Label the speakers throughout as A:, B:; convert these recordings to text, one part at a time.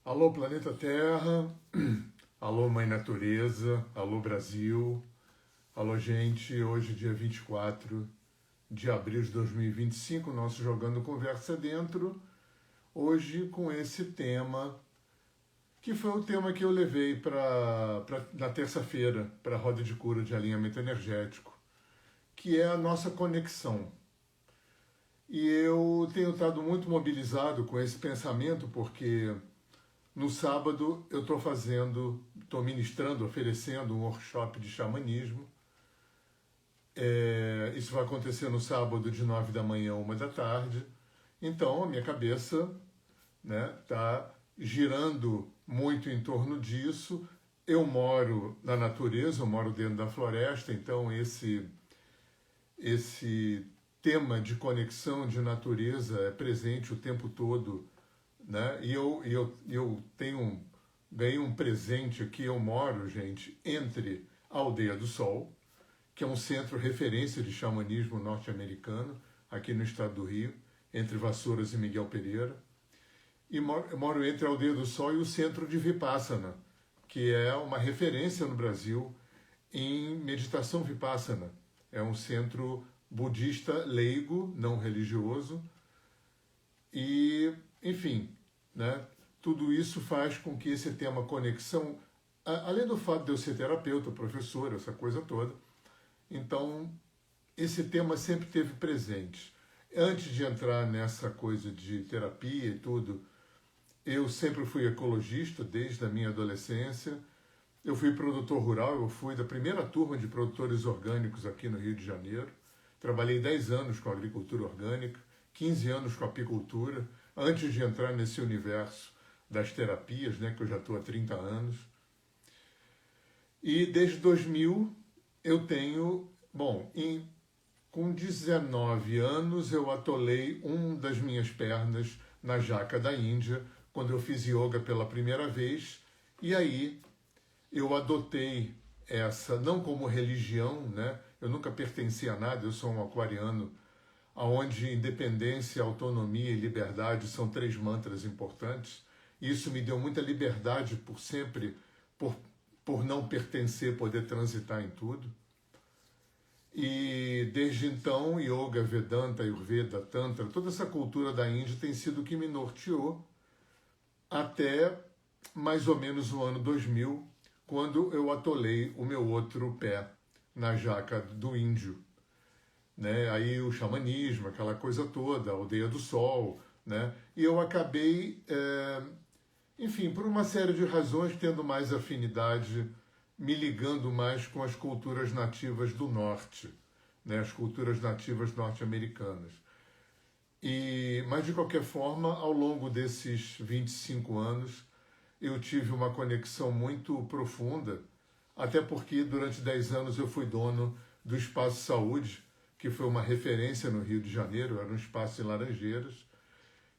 A: Alô, planeta Terra, alô, Mãe Natureza, alô, Brasil, alô, gente. Hoje, dia 24 de abril de 2025, nosso Jogando Conversa Dentro. Hoje, com esse tema, que foi o tema que eu levei na terça-feira para a roda de cura de alinhamento energético, que é a nossa conexão. E eu tenho estado muito mobilizado com esse pensamento, porque no sábado eu estou ministrando, oferecendo um workshop de xamanismo. Isso vai acontecer no sábado de 9 da manhã a 1 da tarde. Então a minha cabeça tá girando muito em torno disso. Eu moro na natureza, eu moro dentro da floresta, então esse tema de conexão de natureza é presente o tempo todo, né? E eu ganhei um presente aqui. Eu moro, gente, entre a Aldeia do Sol, que é um centro referência de xamanismo norte-americano, aqui no estado do Rio, entre Vassouras e Miguel Pereira. E moro entre a Aldeia do Sol e o Centro de Vipassana, que é uma referência no Brasil em meditação Vipassana. É um centro budista leigo, não religioso. E, enfim, tudo isso faz com que esse tema conexão, além do fato de eu ser terapeuta, professor, essa coisa toda, então esse tema sempre esteve presente. Antes de entrar nessa coisa de terapia e tudo, eu sempre fui ecologista desde a minha adolescência. Eu fui produtor rural, eu fui da primeira turma de produtores orgânicos aqui no Rio de Janeiro. Trabalhei 10 anos com agricultura orgânica, 15 anos com apicultura, antes de entrar nesse universo das terapias, que eu já estou há 30 anos. E desde 2000 eu tenho, com 19 anos eu atolei das minhas pernas na jaca da Índia, quando eu fiz yoga pela primeira vez, e aí eu adotei essa, não como religião, eu nunca pertenci a nada, eu sou um aquariano, onde independência, autonomia e liberdade são 3 mantras importantes. Isso me deu muita liberdade por não pertencer, poder transitar em tudo. E desde então, Yoga, Vedanta, Ayurveda, Tantra, toda essa cultura da Índia tem sido o que me norteou até mais ou menos o ano 2000, quando eu atolei o meu outro pé na jaca do índio. Aí o xamanismo, aquela coisa toda, a Aldeia do Sol, e eu acabei, enfim, por uma série de razões, tendo mais afinidade, me ligando mais com as culturas nativas do norte, as culturas nativas norte-americanas. Mas, de qualquer forma, ao longo desses 25 anos, eu tive uma conexão muito profunda, até porque durante 10 anos eu fui dono do Espaço Saúde, que foi uma referência no Rio de Janeiro, era um espaço em Laranjeiras,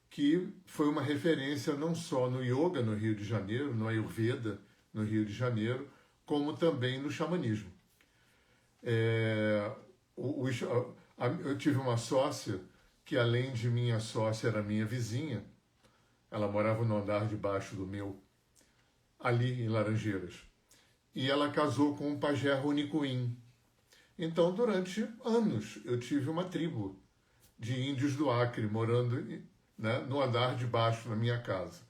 A: que foi uma referência não só no yoga no Rio de Janeiro, no Ayurveda no Rio de Janeiro, como também no xamanismo. Eu tive uma sócia que, além de minha sócia, era minha vizinha. Ela morava no andar de baixo do meu, ali em Laranjeiras. E ela casou com um pajé Ronicuim. Então, durante anos, eu tive uma tribo de índios do Acre morando no andar de baixo na minha casa.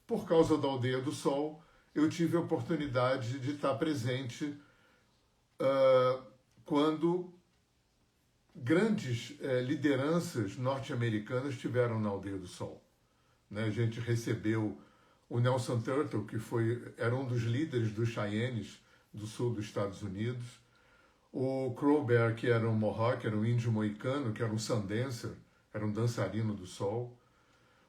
A: Por causa da Aldeia do Sol, eu tive a oportunidade de estar presente quando grandes lideranças norte-americanas estiveram na Aldeia do Sol. A gente recebeu o Nelson Turtle, que era um dos líderes dos Cheyennes do sul dos Estados Unidos, o Crow Bear, que era um Mohawk, era um índio moicano, que era um sun dancer, era um dançarino do sol,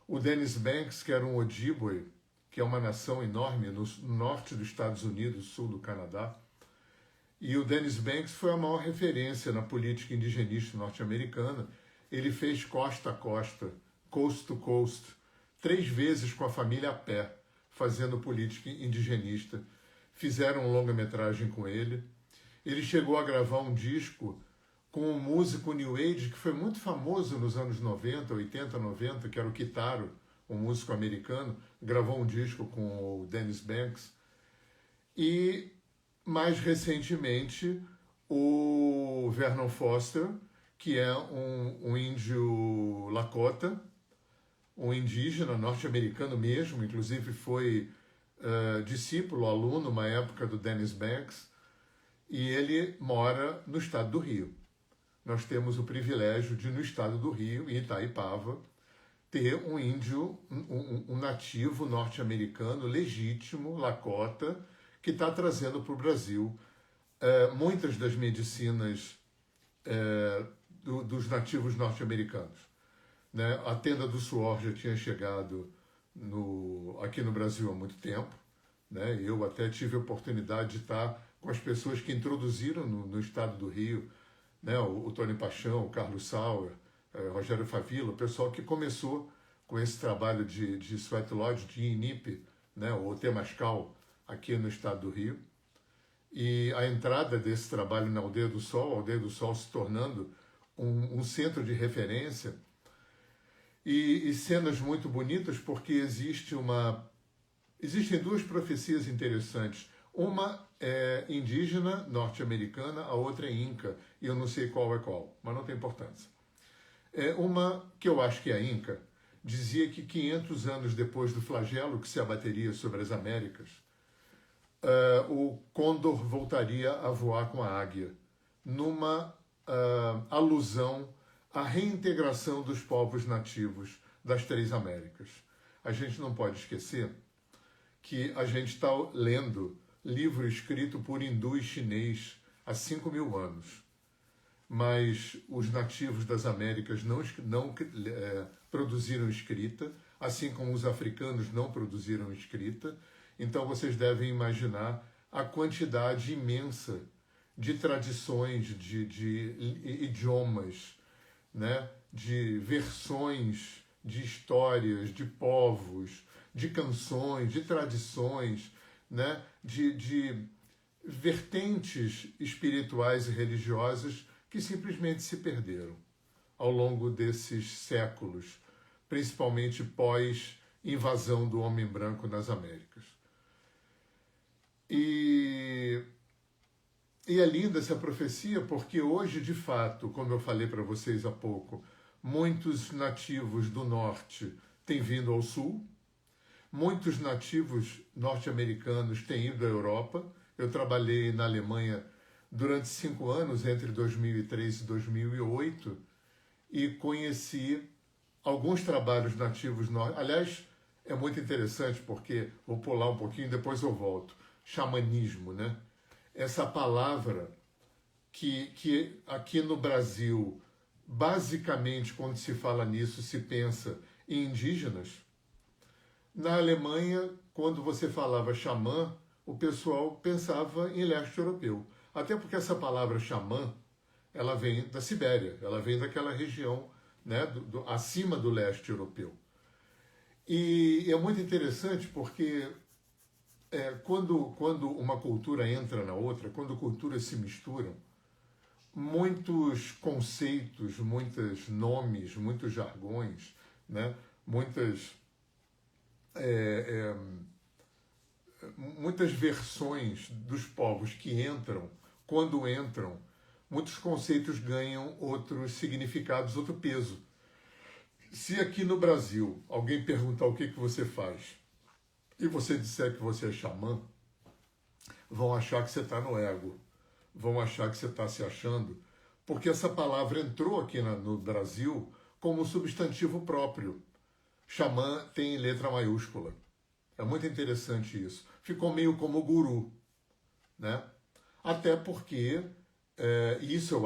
A: o Dennis Banks, que era um Ojibwe, que é uma nação enorme no norte dos Estados Unidos, sul do Canadá. E o Dennis Banks foi a maior referência na política indigenista norte-americana. Ele fez costa a costa, coast to coast, 3 vezes com a família a pé, fazendo política indigenista. Fizeram um longa-metragem com ele. Ele chegou a gravar um disco com um músico New Age que foi muito famoso nos anos 90, 80, 90, que era o Kitaro, um músico americano, gravou um disco com o Dennis Banks. E, mais recentemente, o Vernon Foster, que é um índio Lakota, um indígena norte-americano mesmo, inclusive foi discípulo, aluno, uma época do Dennis Banks, e ele mora no estado do Rio. Nós temos o privilégio de, no estado do Rio, em Itaipava, ter um índio, um nativo norte-americano legítimo, Lakota, que está trazendo para o Brasil muitas das medicinas dos nativos norte-americanos. Né? A tenda do suor já tinha chegado aqui no Brasil há muito tempo. Né? Eu até tive a oportunidade de estar com as pessoas que introduziram no estado do Rio, né? O Tony Paixão, o Carlos Sauer, Rogério Favila, o pessoal que começou com esse trabalho de Sweat Lodge, de INIP, né? O Temascal, aqui no estado do Rio. E a entrada desse trabalho na Aldeia do Sol, a Aldeia do Sol se tornando um centro de referência, e cenas muito bonitas, porque existem duas profecias interessantes. Uma é indígena norte-americana, a outra é inca, e eu não sei qual é qual, mas não tem importância. Uma que eu acho que é a inca, dizia que 500 anos depois do flagelo que se abateria sobre as Américas, o côndor voltaria a voar com a águia, numa alusão à reintegração dos povos nativos das três Américas. A gente não pode esquecer que a gente está lendo livro escrito por hindu e chinês há 5.000 anos, mas os nativos das Américas não produziram escrita, assim como os africanos não produziram escrita. Então vocês devem imaginar a quantidade imensa de tradições, de idiomas, né? De versões de histórias, de povos, de canções, de tradições, né? de vertentes espirituais e religiosas que simplesmente se perderam ao longo desses séculos, principalmente pós-invasão do homem branco nas Américas. E é linda essa profecia, porque hoje, de fato, como eu falei para vocês há pouco, muitos nativos do norte têm vindo ao sul, muitos nativos norte-americanos têm ido à Europa. Eu trabalhei na Alemanha durante 5 anos, entre 2003 e 2008, e conheci alguns trabalhos nativos norte. Aliás, é muito interessante, porque vou pular um pouquinho, depois eu volto. Xamanismo, né? Essa palavra que aqui no Brasil, basicamente, quando se fala nisso, se pensa em indígenas. Na Alemanha, quando você falava xamã, o pessoal pensava em leste europeu. Até porque essa palavra xamã, ela vem da Sibéria, ela vem daquela região, né, acima do leste europeu. E é muito interessante porque quando uma cultura entra na outra, quando culturas se misturam, muitos conceitos, muitos nomes, muitos jargões, né, muitas versões dos povos que entram, quando entram, muitos conceitos ganham outros significados, outro peso. Se aqui no Brasil alguém perguntar o que você faz e você disser que você é xamã, vão achar que você está no ego, vão achar que você está se achando, porque essa palavra entrou aqui no Brasil como substantivo próprio. Xamã tem letra maiúscula. É muito interessante isso. Ficou meio como guru, né? Até porque, isso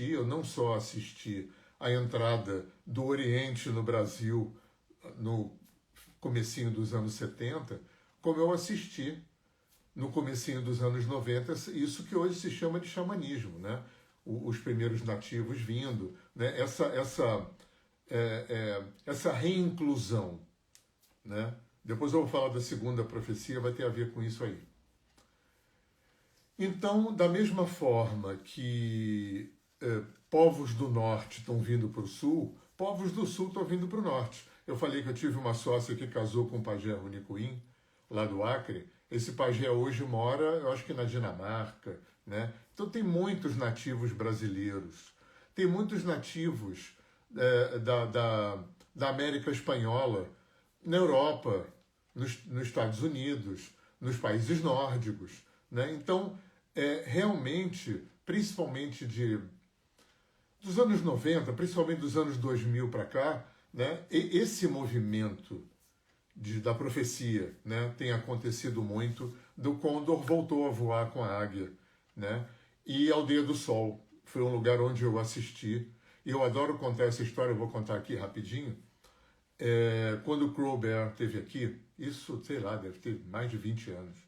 A: eu não só assisti a entrada do Oriente no Brasil no comecinho dos anos 70, como eu assisti no comecinho dos anos 90, isso que hoje se chama de xamanismo, né? Os primeiros nativos vindo, né? Essa reinclusão, né? Depois eu vou falar da segunda profecia, vai ter a ver com isso aí. Então, da mesma forma que povos do norte estão vindo para o sul, povos do sul estão vindo para o norte. Eu falei que eu tive uma sócia que casou com o pajé Runicuim, lá do Acre. Esse pajé hoje mora, eu acho que na Dinamarca, né? Então tem muitos nativos brasileiros, tem muitos nativos da América Espanhola, na Europa, nos Estados Unidos, nos países nórdicos, né? Então, realmente, principalmente dos anos 90, principalmente dos anos 2000 para cá, né? Esse movimento da profecia, né? Tem acontecido muito. Do Condor voltou a voar com a águia, né? E Aldeia do Sol foi um lugar onde eu assisti. E eu adoro contar essa história, eu vou contar aqui rapidinho. Quando o Crow Bear esteve aqui, isso, sei lá, deve ter mais de 20 anos.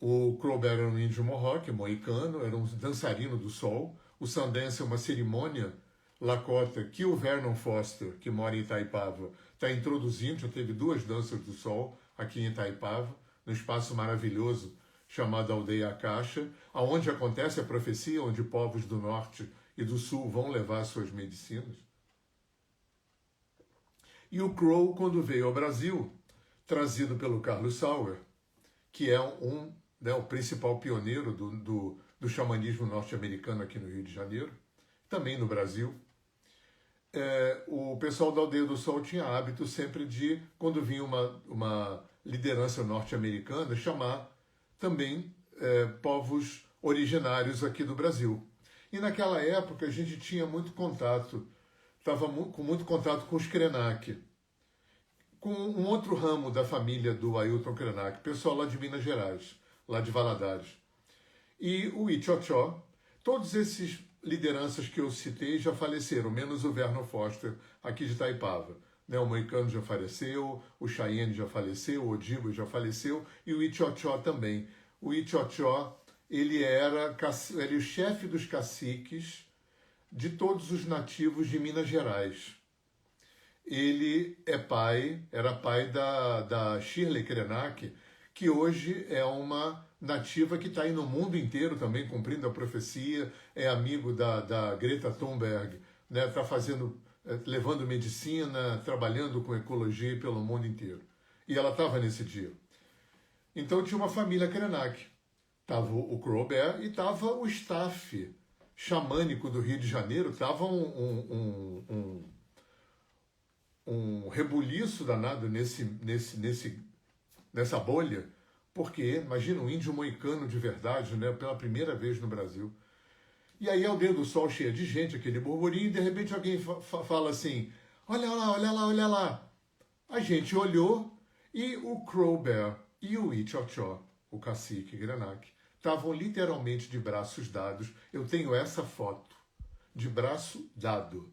A: O Crow Bear era um índio Mohawk, moicano, era um dançarino do sol. O Sundance é uma cerimônia Lakota que o Vernon Foster, que mora em Itaipava, está introduzindo. Já teve 2 danças do sol aqui em Itaipava, num espaço maravilhoso chamado Aldeia Acaxa, aonde acontece a profecia, onde povos do norte e do sul vão levar suas medicinas. E o Crow, quando veio ao Brasil, trazido pelo Carlos Sauer, que é o principal pioneiro do xamanismo norte-americano aqui no Rio de Janeiro, também no Brasil, o pessoal da Aldeia do Sol tinha hábito sempre de, quando vinha uma liderança norte-americana, chamar também povos originários aqui do Brasil. E naquela época a gente tinha muito contato, estava com muito contato com os Krenak, com um outro ramo da família do Ailton Krenak, pessoal lá de Minas Gerais, lá de Valadares. E o Ixoxó, todos esses lideranças que eu citei já faleceram, menos o Vernon Foster, aqui de Itaipava. Né, o Moicano já faleceu, o Cheyenne já faleceu, o Odibo já faleceu e o Ixoxó também. O Ixoxó, ele era o chefe dos caciques de todos os nativos de Minas Gerais. Ele era pai da Shirley Krenak, que hoje é uma nativa que está aí no mundo inteiro também cumprindo a profecia, é amigo da Greta Thunberg, né, está levando medicina, trabalhando com ecologia pelo mundo inteiro. E ela estava nesse dia. Então tinha uma família Krenak. Estava o Crow Bear e estava o staff xamânico do Rio de Janeiro, estava um rebuliço danado nessa bolha, porque, imagina, um índio moicano de verdade, né, pela primeira vez no Brasil. E aí a Aldeia do Sol cheia de gente, aquele burburinho, e de repente alguém fala assim, olha lá, olha lá, olha lá. A gente olhou e o Crow Bear e o Ixoxó, o cacique Krenak, estavam literalmente de braços dados. Eu tenho essa foto, de braço dado.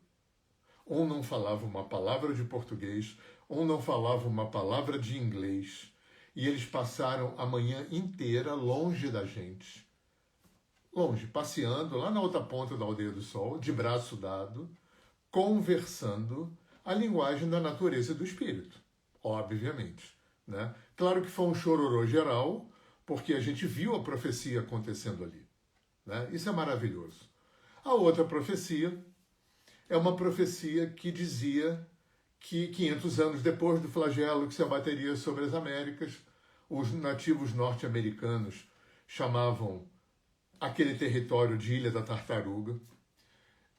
A: Um não falava uma palavra de português, um não falava uma palavra de inglês. E eles passaram a manhã inteira longe da gente. Longe, passeando lá na outra ponta da Aldeia do Sol, de braço dado, conversando a linguagem da natureza e do espírito, obviamente. Né? Claro que foi um chororô geral, porque a gente viu a profecia acontecendo ali. Né? Isso é maravilhoso. A outra profecia é uma profecia que dizia que 500 anos depois do flagelo que se abateria sobre as Américas, os nativos norte-americanos chamavam aquele território de Ilha da Tartaruga.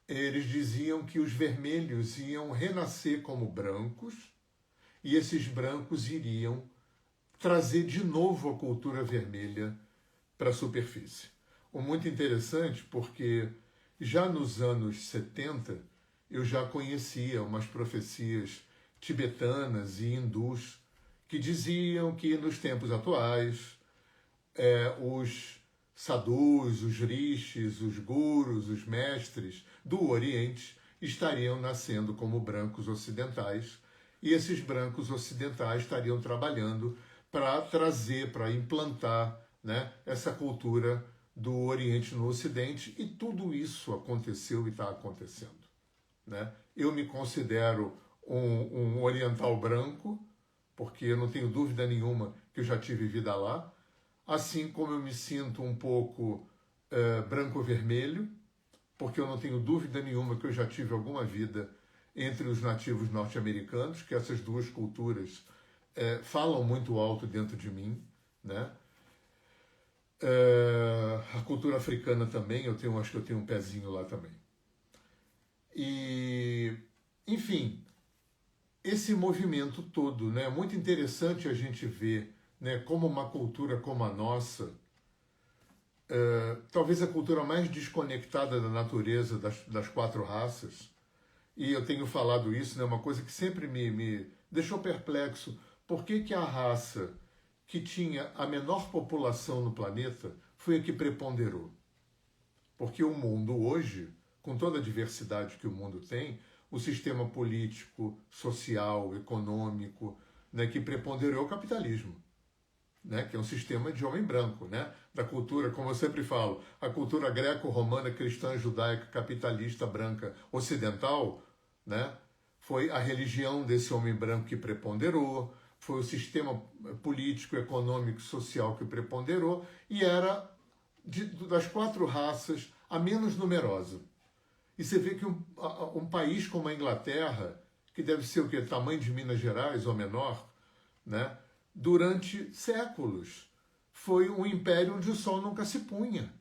A: Eles diziam que os vermelhos iam renascer como brancos e esses brancos iriam trazer de novo a cultura vermelha para a superfície. O muito interessante porque já nos anos 70 eu já conhecia umas profecias tibetanas e hindus que diziam que nos tempos atuais os sadhus, os rishis, os gurus, os mestres do Oriente estariam nascendo como brancos ocidentais e esses brancos ocidentais estariam trabalhando para trazer, para implantar, né, essa cultura do Oriente no Ocidente, e tudo isso aconteceu e está acontecendo. Né? Eu me considero um oriental branco, porque eu não tenho dúvida nenhuma que eu já tive vida lá, assim como eu me sinto um pouco branco-vermelho, porque eu não tenho dúvida nenhuma que eu já tive alguma vida entre os nativos norte-americanos, que essas duas culturas falam muito alto dentro de mim, né? A cultura africana também, acho que eu tenho um pezinho lá também. E, enfim, esse movimento todo, né? Muito interessante a gente ver, né, como uma cultura como a nossa, talvez a cultura mais desconectada da natureza das quatro raças, e eu tenho falado isso, né, uma coisa que sempre me deixou perplexo. Por que que a raça que tinha a menor população no planeta foi a que preponderou? Porque o mundo hoje, com toda a diversidade que o mundo tem, o sistema político, social, econômico, né, que preponderou é o capitalismo, né, que é um sistema de homem branco, né, da cultura, como eu sempre falo, a cultura greco-romana, cristã, judaica, capitalista, branca, ocidental, né, foi a religião desse homem branco que preponderou, foi o sistema político, econômico, social que preponderou, e era, das quatro raças, a menos numerosa. E você vê que um país como a Inglaterra, que deve ser o quê? Tamanho de Minas Gerais ou menor, né? Durante séculos foi um império onde o sol nunca se punha.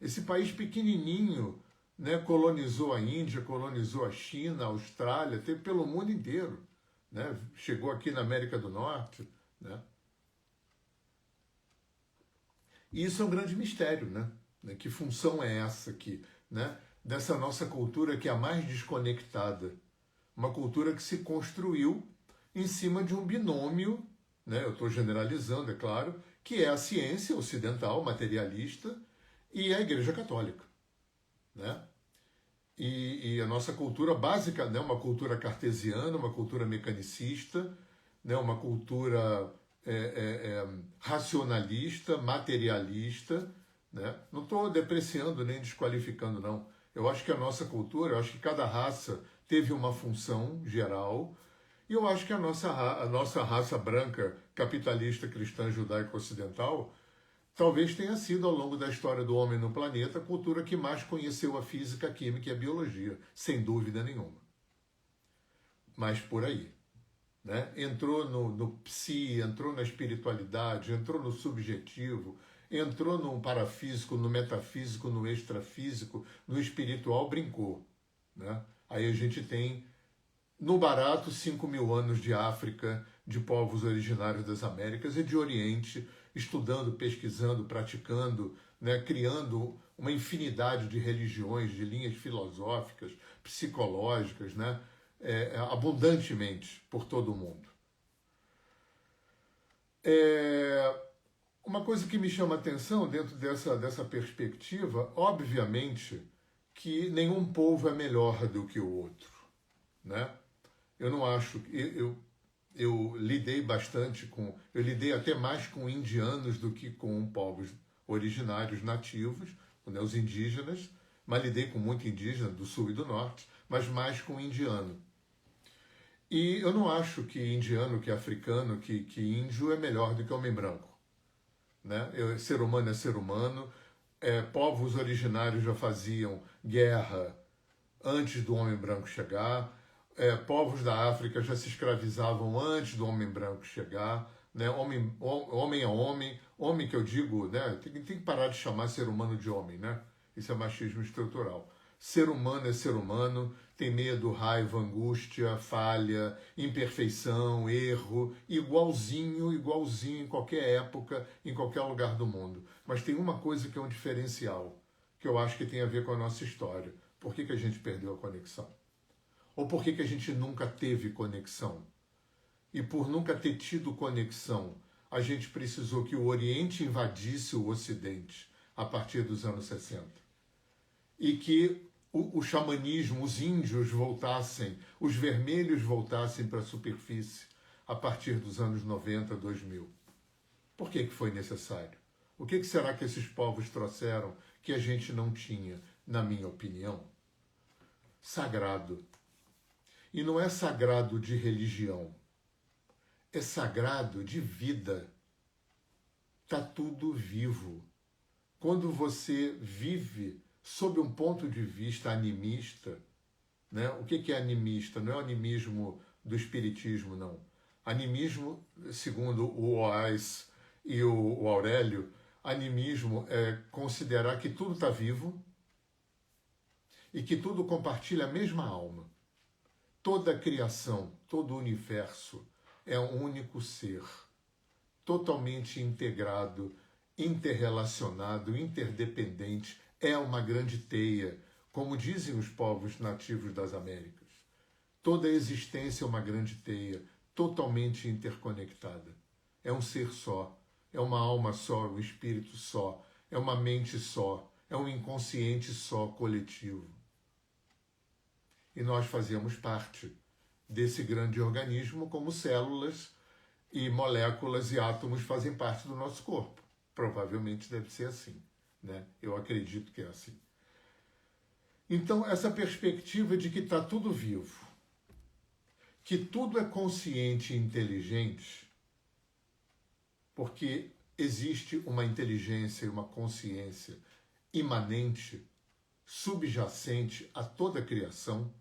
A: Esse país pequenininho, né, colonizou a Índia, colonizou a China, a Austrália, teve pelo mundo inteiro, né? Chegou aqui na América do Norte, né? E isso é um grande mistério, né? Que função é essa aqui, né? Dessa nossa cultura que é a mais desconectada. Uma cultura que se construiu em cima de um binômio, né? Eu estou generalizando, é claro, que é a ciência ocidental, materialista, e a Igreja Católica, né? E a nossa cultura básica, né? Uma cultura cartesiana, uma cultura mecanicista, né? Uma cultura racionalista, materialista, né? Não estou depreciando nem desqualificando, não. Eu acho que a nossa cultura, eu acho que cada raça teve uma função geral, e eu acho que a nossa raça branca, capitalista, cristã, judaica ocidental, talvez tenha sido, ao longo da história do homem no planeta, a cultura que mais conheceu a física, a química e a biologia, sem dúvida nenhuma. Mas por aí. Né? Entrou no psi, entrou na espiritualidade, entrou no subjetivo, entrou no parafísico, no metafísico, no extrafísico, no espiritual, brincou. Né? Aí a gente tem, no barato, 5.000 anos de África, de povos originários das Américas e de Oriente, estudando, pesquisando, praticando, né? Criando uma infinidade de religiões, de linhas filosóficas, psicológicas, né? Abundantemente por todo o mundo. Uma coisa que me chama a atenção dentro dessa perspectiva, obviamente, que nenhum povo é melhor do que o outro, né? Eu não acho, eu lidei bastante com, eu lidei até mais com indianos do que com povos originários nativos, né, os indígenas, mas lidei com muito indígena do sul e do norte, mas mais com indiano. E eu não acho que indiano, que africano, que índio é melhor do que homem branco. Né? Ser humano é ser humano. Povos originários já faziam guerra antes do homem branco chegar. Povos da África já se escravizavam antes do homem branco chegar. Né? Homem é homem. Homem que eu digo, né? Tem que parar de chamar ser humano de homem. Né? Isso é machismo estrutural. Ser humano é ser humano, tem medo, raiva, angústia, falha, imperfeição, erro, igualzinho em qualquer época, em qualquer lugar do mundo. Mas tem uma coisa que é um diferencial, que eu acho que tem a ver com a nossa história. Por que a gente perdeu a conexão? Ou por que a gente nunca teve conexão? E por nunca ter tido conexão, a gente precisou que o Oriente invadisse o Ocidente a partir dos anos 60. E que o xamanismo, os índios voltassem, os vermelhos voltassem para a superfície a partir dos anos 90, 2000. Por que foi necessário? O que será que esses povos trouxeram que a gente não tinha, na minha opinião? Sagrado. E não é sagrado de religião, é sagrado de vida. Está tudo vivo. Quando você vive sob um ponto de vista animista, né? O que é animista? Não é o animismo do espiritismo, não. Animismo, segundo o Oás e o Aurélio, animismo é considerar que tudo está vivo e que tudo compartilha a mesma alma. Toda a criação, todo o universo é um único ser, totalmente integrado, interrelacionado, interdependente, é uma grande teia, como dizem os povos nativos das Américas. Toda a existência é uma grande teia, totalmente interconectada. É um ser só, é uma alma só, um espírito só, é uma mente só, é um inconsciente só, coletivo. E nós fazemos parte desse grande organismo, como células e moléculas e átomos fazem parte do nosso corpo. Provavelmente deve ser assim, né? Eu acredito que é assim. Então, essa perspectiva de que está tudo vivo, que tudo é consciente e inteligente, porque existe uma inteligência e uma consciência imanente, subjacente a toda a criação,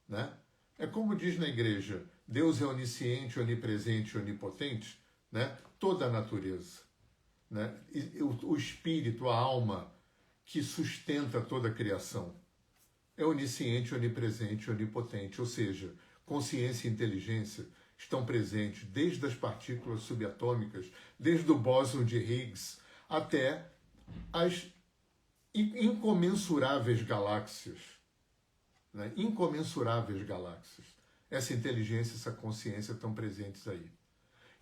A: né? É como diz na igreja, Deus é onisciente, onipresente e onipotente, né? Toda a natureza, né? E o espírito, a alma que sustenta toda a criação é onisciente, onipresente e onipotente, ou seja, consciência e inteligência estão presentes desde as partículas subatômicas, desde o bóson de Higgs até as incomensuráveis galáxias, né? Incomensuráveis galáxias. Essa inteligência, essa consciência estão presentes aí.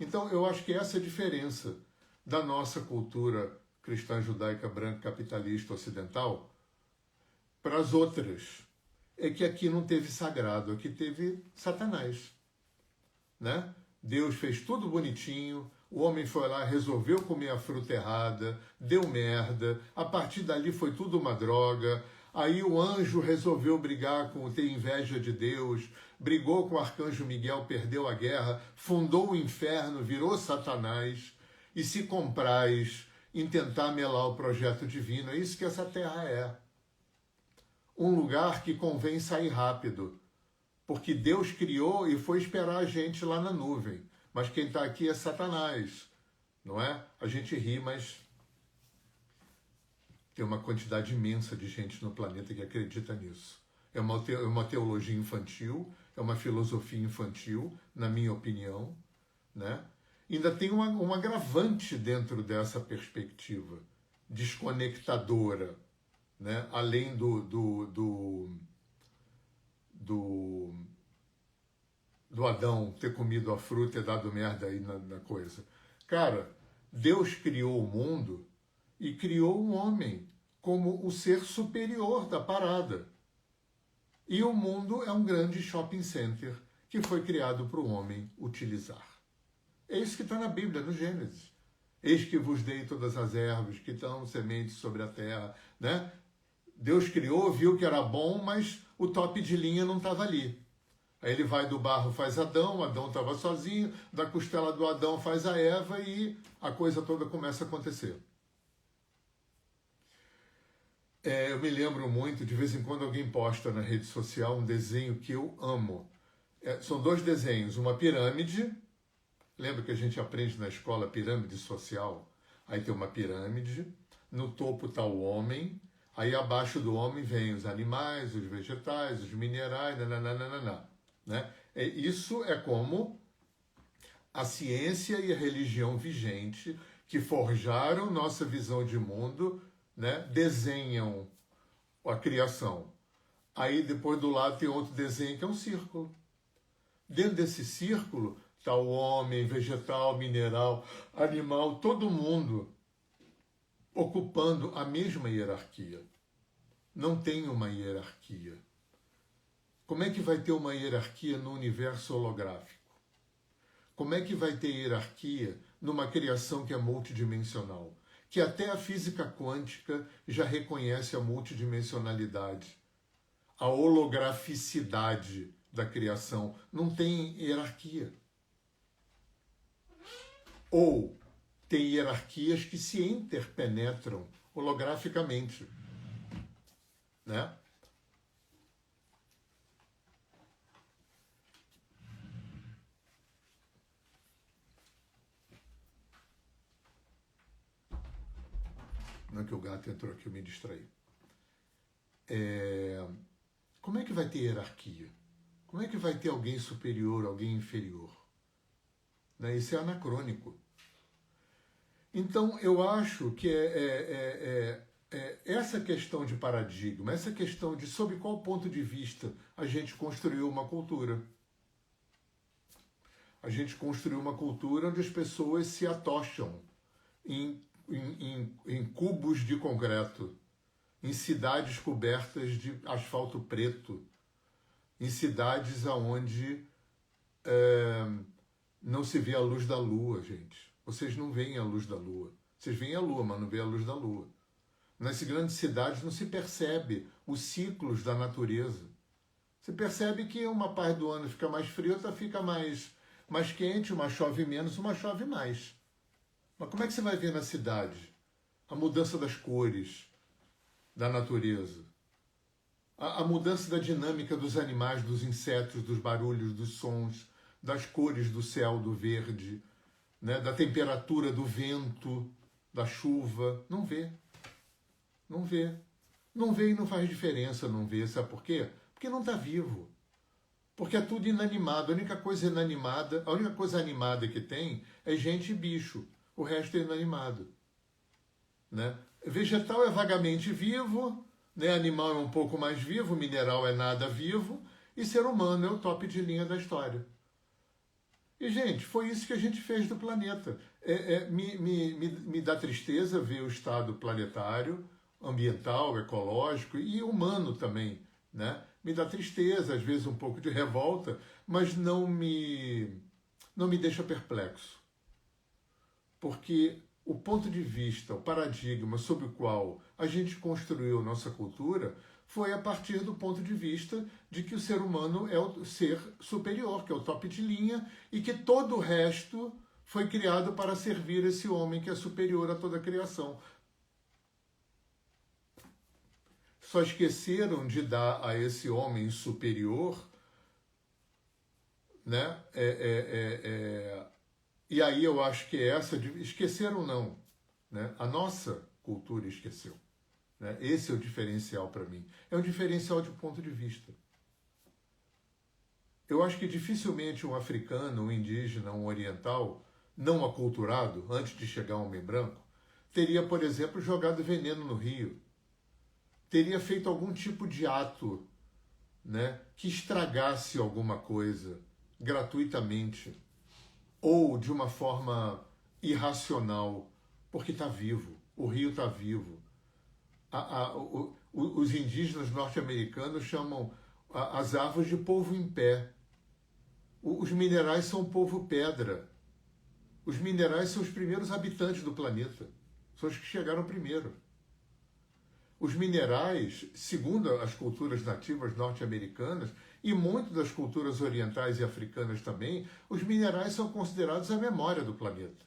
A: Então, eu acho que essa é a diferença da nossa cultura cristã judaica branca capitalista ocidental para as outras. É que aqui não teve sagrado, aqui teve Satanás, né? Deus fez tudo bonitinho, o homem foi lá, resolveu comer a fruta errada, deu merda, a partir dali foi tudo uma droga, aí o anjo resolveu brigar ter inveja de Deus, brigou com o arcanjo Miguel, perdeu a guerra, fundou o inferno, virou Satanás, e se comprais em tentar melar o projeto divino, é isso que essa terra é. Um lugar que convém sair rápido, porque Deus criou e foi esperar a gente lá na nuvem. Mas quem está aqui é Satanás, não é? A gente ri, mas tem uma quantidade imensa de gente no planeta que acredita nisso. É uma teologia infantil, é uma filosofia infantil, na minha opinião, né? Ainda tem um agravante dentro dessa perspectiva desconectadora, né? Além do Adão ter comido a fruta e dado merda aí na coisa. Cara, Deus criou o mundo e criou o homem como o ser superior da parada. E o mundo é um grande shopping center que foi criado para o homem utilizar. É isso que está na Bíblia, no Gênesis. Eis que vos dei todas as ervas que dão sementes sobre a terra, né? Deus criou, viu que era bom, mas o top de linha não estava ali. Aí ele vai do barro, faz Adão estava sozinho, da costela do Adão faz a Eva e a coisa toda começa a acontecer. Eu me lembro muito, de vez em quando alguém posta na rede social um desenho que eu amo. São dois desenhos, uma pirâmide, lembra que a gente aprende na escola pirâmide social? Aí tem uma pirâmide, no topo está o homem, aí abaixo do homem vem os animais, os vegetais, os minerais, nananana, né? Isso é como a ciência e a religião vigente que forjaram nossa visão de mundo, né? Desenham a criação. Aí depois do lado tem outro desenho que é um círculo. Dentro desse círculo está o homem, vegetal, mineral, animal, todo mundo ocupando a mesma hierarquia. Não tem uma hierarquia. Como é que vai ter uma hierarquia no universo holográfico? Como é que vai ter hierarquia numa criação que é multidimensional? Que até a física quântica já reconhece a multidimensionalidade, a holograficidade da criação. Não tem hierarquia. Ou tem hierarquias que se interpenetram holograficamente, né? Não é que o gato entrou aqui, eu me distraí. Como é que vai ter hierarquia? Como é que vai ter alguém superior, alguém inferior? Né? Isso é anacrônico. Então, eu acho que essa questão de paradigma, essa questão de sob qual ponto de vista a gente construiu uma cultura. A gente construiu uma cultura onde as pessoas se atocham em cubos de concreto, em cidades cobertas de asfalto preto, em cidades onde não se vê a luz da lua, gente. Vocês não veem a luz da lua. Vocês veem a lua, mas não veem a luz da lua. Nas grandes cidades não se percebe os ciclos da natureza. Você percebe que uma parte do ano fica mais frio, outra fica mais quente, uma chove menos, uma chove mais. Mas como é que você vai ver na cidade a mudança das cores da natureza? A mudança da dinâmica dos animais, dos insetos, dos barulhos, dos sons, das cores do céu, do verde, né, da temperatura do vento, da chuva. Não vê. Não vê. Não vê e não faz diferença não ver. Sabe por quê? Porque não está vivo. Porque é tudo inanimado. A única coisa inanimada, a única coisa animada que tem é gente e bicho. O resto é inanimado. Né? Vegetal é vagamente vivo, né? Animal é um pouco mais vivo, mineral é nada vivo, e ser humano é o top de linha da história. E, gente, foi isso que a gente fez do planeta. Me dá tristeza ver o estado planetário, ambiental, ecológico e humano também, né? Me dá tristeza, às vezes um pouco de revolta, mas não me deixa perplexo. Porque o ponto de vista, o paradigma sobre o qual a gente construiu nossa cultura foi a partir do ponto de vista de que o ser humano é o ser superior, que é o top de linha, e que todo o resto foi criado para servir esse homem que é superior a toda a criação. Só esqueceram de dar a esse homem superior, né? E aí eu acho que esqueceram não, né? A nossa cultura esqueceu. Né? Esse é o diferencial para mim. É um diferencial de ponto de vista. Eu acho que dificilmente um africano, um indígena, um oriental, não aculturado, antes de chegar um homem branco, teria, por exemplo, jogado veneno no rio. Teria feito algum tipo de ato, né, que estragasse alguma coisa gratuitamente ou de uma forma irracional, porque está vivo, o rio está vivo. Os indígenas norte-americanos chamam as árvores de polvo em pé. Os minerais são polvo pedra. Os minerais são os primeiros habitantes do planeta. São os que chegaram primeiro. Os minerais, segundo as culturas nativas norte-americanas e muitas das culturas orientais e africanas também, os minerais são considerados a memória do planeta.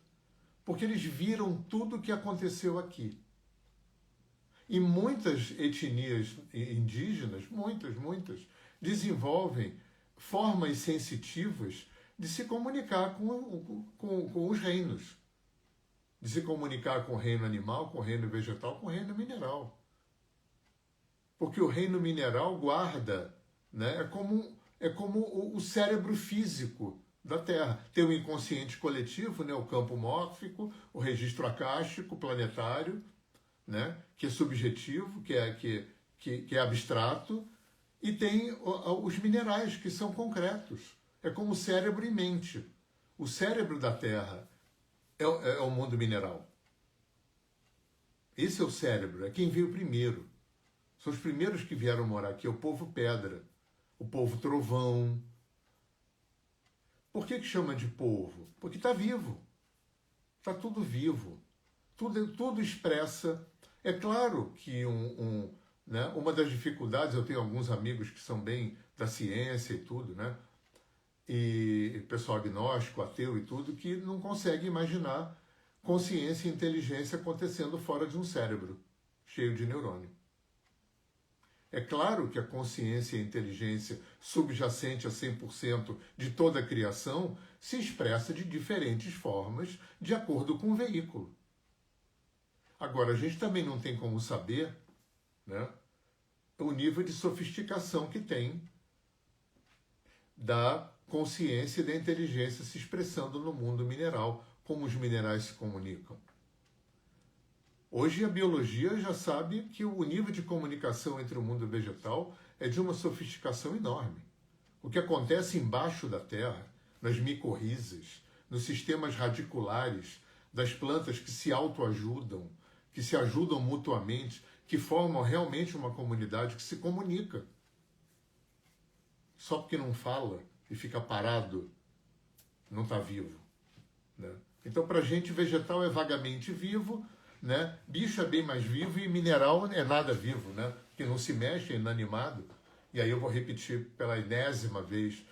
A: Porque eles viram tudo o que aconteceu aqui. E muitas etnias indígenas, muitas, desenvolvem formas sensitivas de se comunicar com os reinos. De se comunicar com o reino animal, com o reino vegetal, com o reino mineral. Porque o reino mineral guarda, né? É como o cérebro físico da Terra. Tem o inconsciente coletivo, né? O campo mórfico, o registro acástico planetário, né? Que é subjetivo, que é abstrato, e tem os minerais, que são concretos. É como cérebro e mente. O cérebro da Terra é o mundo mineral. Esse é o cérebro, é quem veio primeiro. São os primeiros que vieram morar aqui, é o povo pedra, o povo trovão. Por que chama de povo? Porque está vivo. Está tudo vivo. Tudo expressa. É claro que né, uma das dificuldades, eu tenho alguns amigos que são bem da ciência e tudo, né? E pessoal agnóstico, ateu e tudo, que não consegue imaginar consciência e inteligência acontecendo fora de um cérebro cheio de neurônio. É claro que a consciência e a inteligência subjacente a 100% de toda a criação se expressa de diferentes formas de acordo com o veículo. Agora, a gente também não tem como saber, né, o nível de sofisticação que tem da consciência e da inteligência se expressando no mundo mineral, como os minerais se comunicam. Hoje a biologia já sabe que o nível de comunicação entre o mundo vegetal é de uma sofisticação enorme. O que acontece embaixo da terra, nas micorrizas, nos sistemas radiculares das plantas que se autoajudam, que se ajudam mutuamente, que formam realmente uma comunidade que se comunica. Só porque não fala e fica parado, não está vivo, né? Então, para a gente, vegetal é vagamente vivo, né? Bicho é bem mais vivo e mineral é nada vivo, né? Que não se mexe, é inanimado. E aí eu vou repetir pela 10ª vez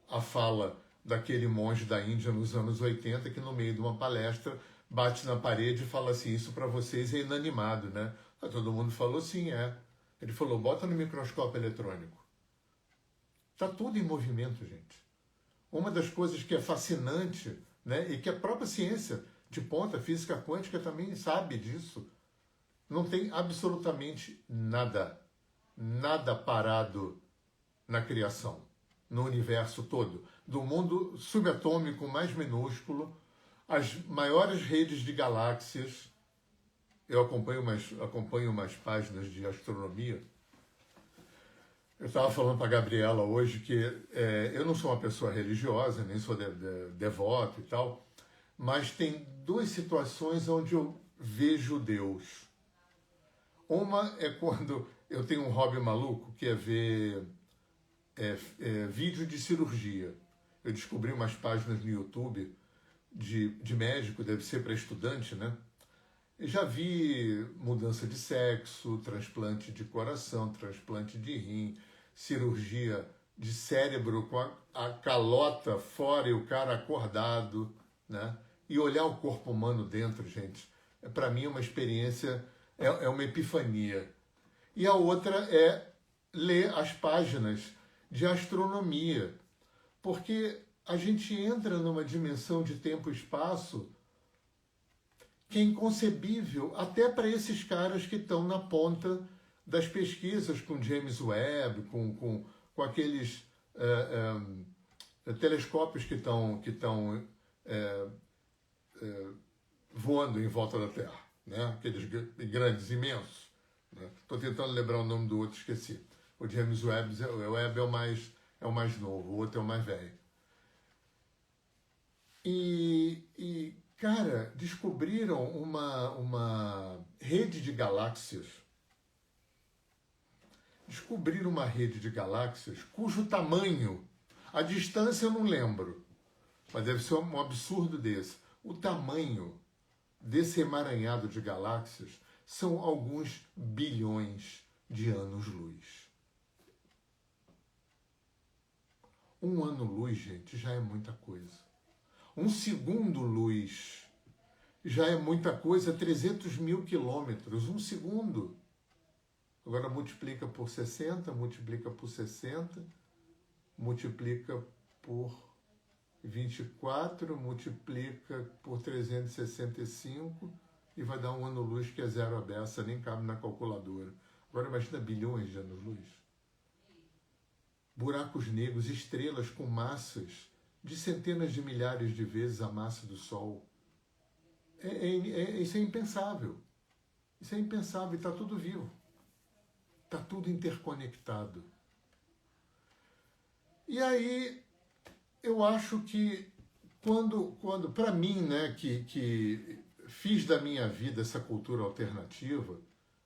A: a fala daquele monge da Índia nos anos 80 que no meio de uma palestra bate na parede e fala assim, isso para vocês é inanimado, né? Aí todo mundo falou, sim, é. Ele falou, bota no microscópio eletrônico. Está tudo em movimento, gente. Uma das coisas que é fascinante, né, e que a própria ciência de ponta, física quântica, também sabe disso, não tem absolutamente nada, nada parado na criação, no universo todo. Do mundo subatômico mais minúsculo, as maiores redes de galáxias. Eu acompanho umas páginas de astronomia. Eu estava falando para a Gabriela hoje que eu não sou uma pessoa religiosa, nem sou devoto e tal, mas tem duas situações onde eu vejo Deus. Uma é quando eu tenho um hobby maluco, que é ver vídeo de cirurgia. Eu descobri umas páginas no YouTube de médico, deve ser para estudante, né? Eu já vi mudança de sexo, transplante de coração, transplante de rim, cirurgia de cérebro com a calota fora e o cara acordado, né? E olhar o corpo humano dentro, gente, para mim é uma experiência, é uma epifania. E a outra é ler as páginas de astronomia, porque a gente entra numa dimensão de tempo e espaço que é inconcebível até para esses caras que estão na ponta das pesquisas com James Webb, com aqueles telescópios que estão voando em volta da Terra, né? Aqueles grandes, imensos. Estou tentando lembrar o nome do outro, esqueci. O James Webb, é o mais novo, o outro é o mais velho. Cara, descobriram uma rede de galáxias. Descobriram uma rede de galáxias cujo tamanho, a distância eu não lembro, mas deve ser um absurdo desse. O tamanho desse emaranhado de galáxias são alguns bilhões de anos-luz. Um ano-luz, gente, já é muita coisa. Um segundo-luz já é muita coisa, 300 mil quilômetros, um segundo. Agora multiplica por 60, multiplica por 60, multiplica por 24, multiplica por 365 e vai dar um ano-luz que é zero a beça, nem cabe na calculadora. Agora imagina bilhões de anos-luz. Buracos negros, estrelas com massas de centenas de milhares de vezes a massa do Sol. Isso é impensável. Isso é impensável e está tudo vivo. Está tudo interconectado. E aí, eu acho que quando para mim, né, que fiz da minha vida essa cultura alternativa,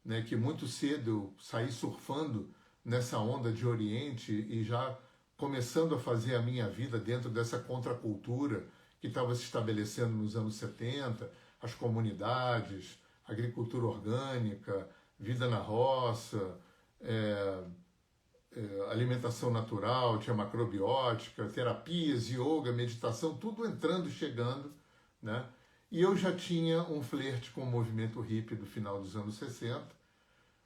A: né, que muito cedo eu saí surfando nessa onda de Oriente e já começando a fazer a minha vida dentro dessa contracultura que estava se estabelecendo nos anos 70, as comunidades, agricultura orgânica, vida na roça, alimentação natural, tinha macrobiótica, terapias, yoga, meditação, tudo entrando e chegando, né? E eu já tinha um flerte com o movimento hippie do final dos anos 60,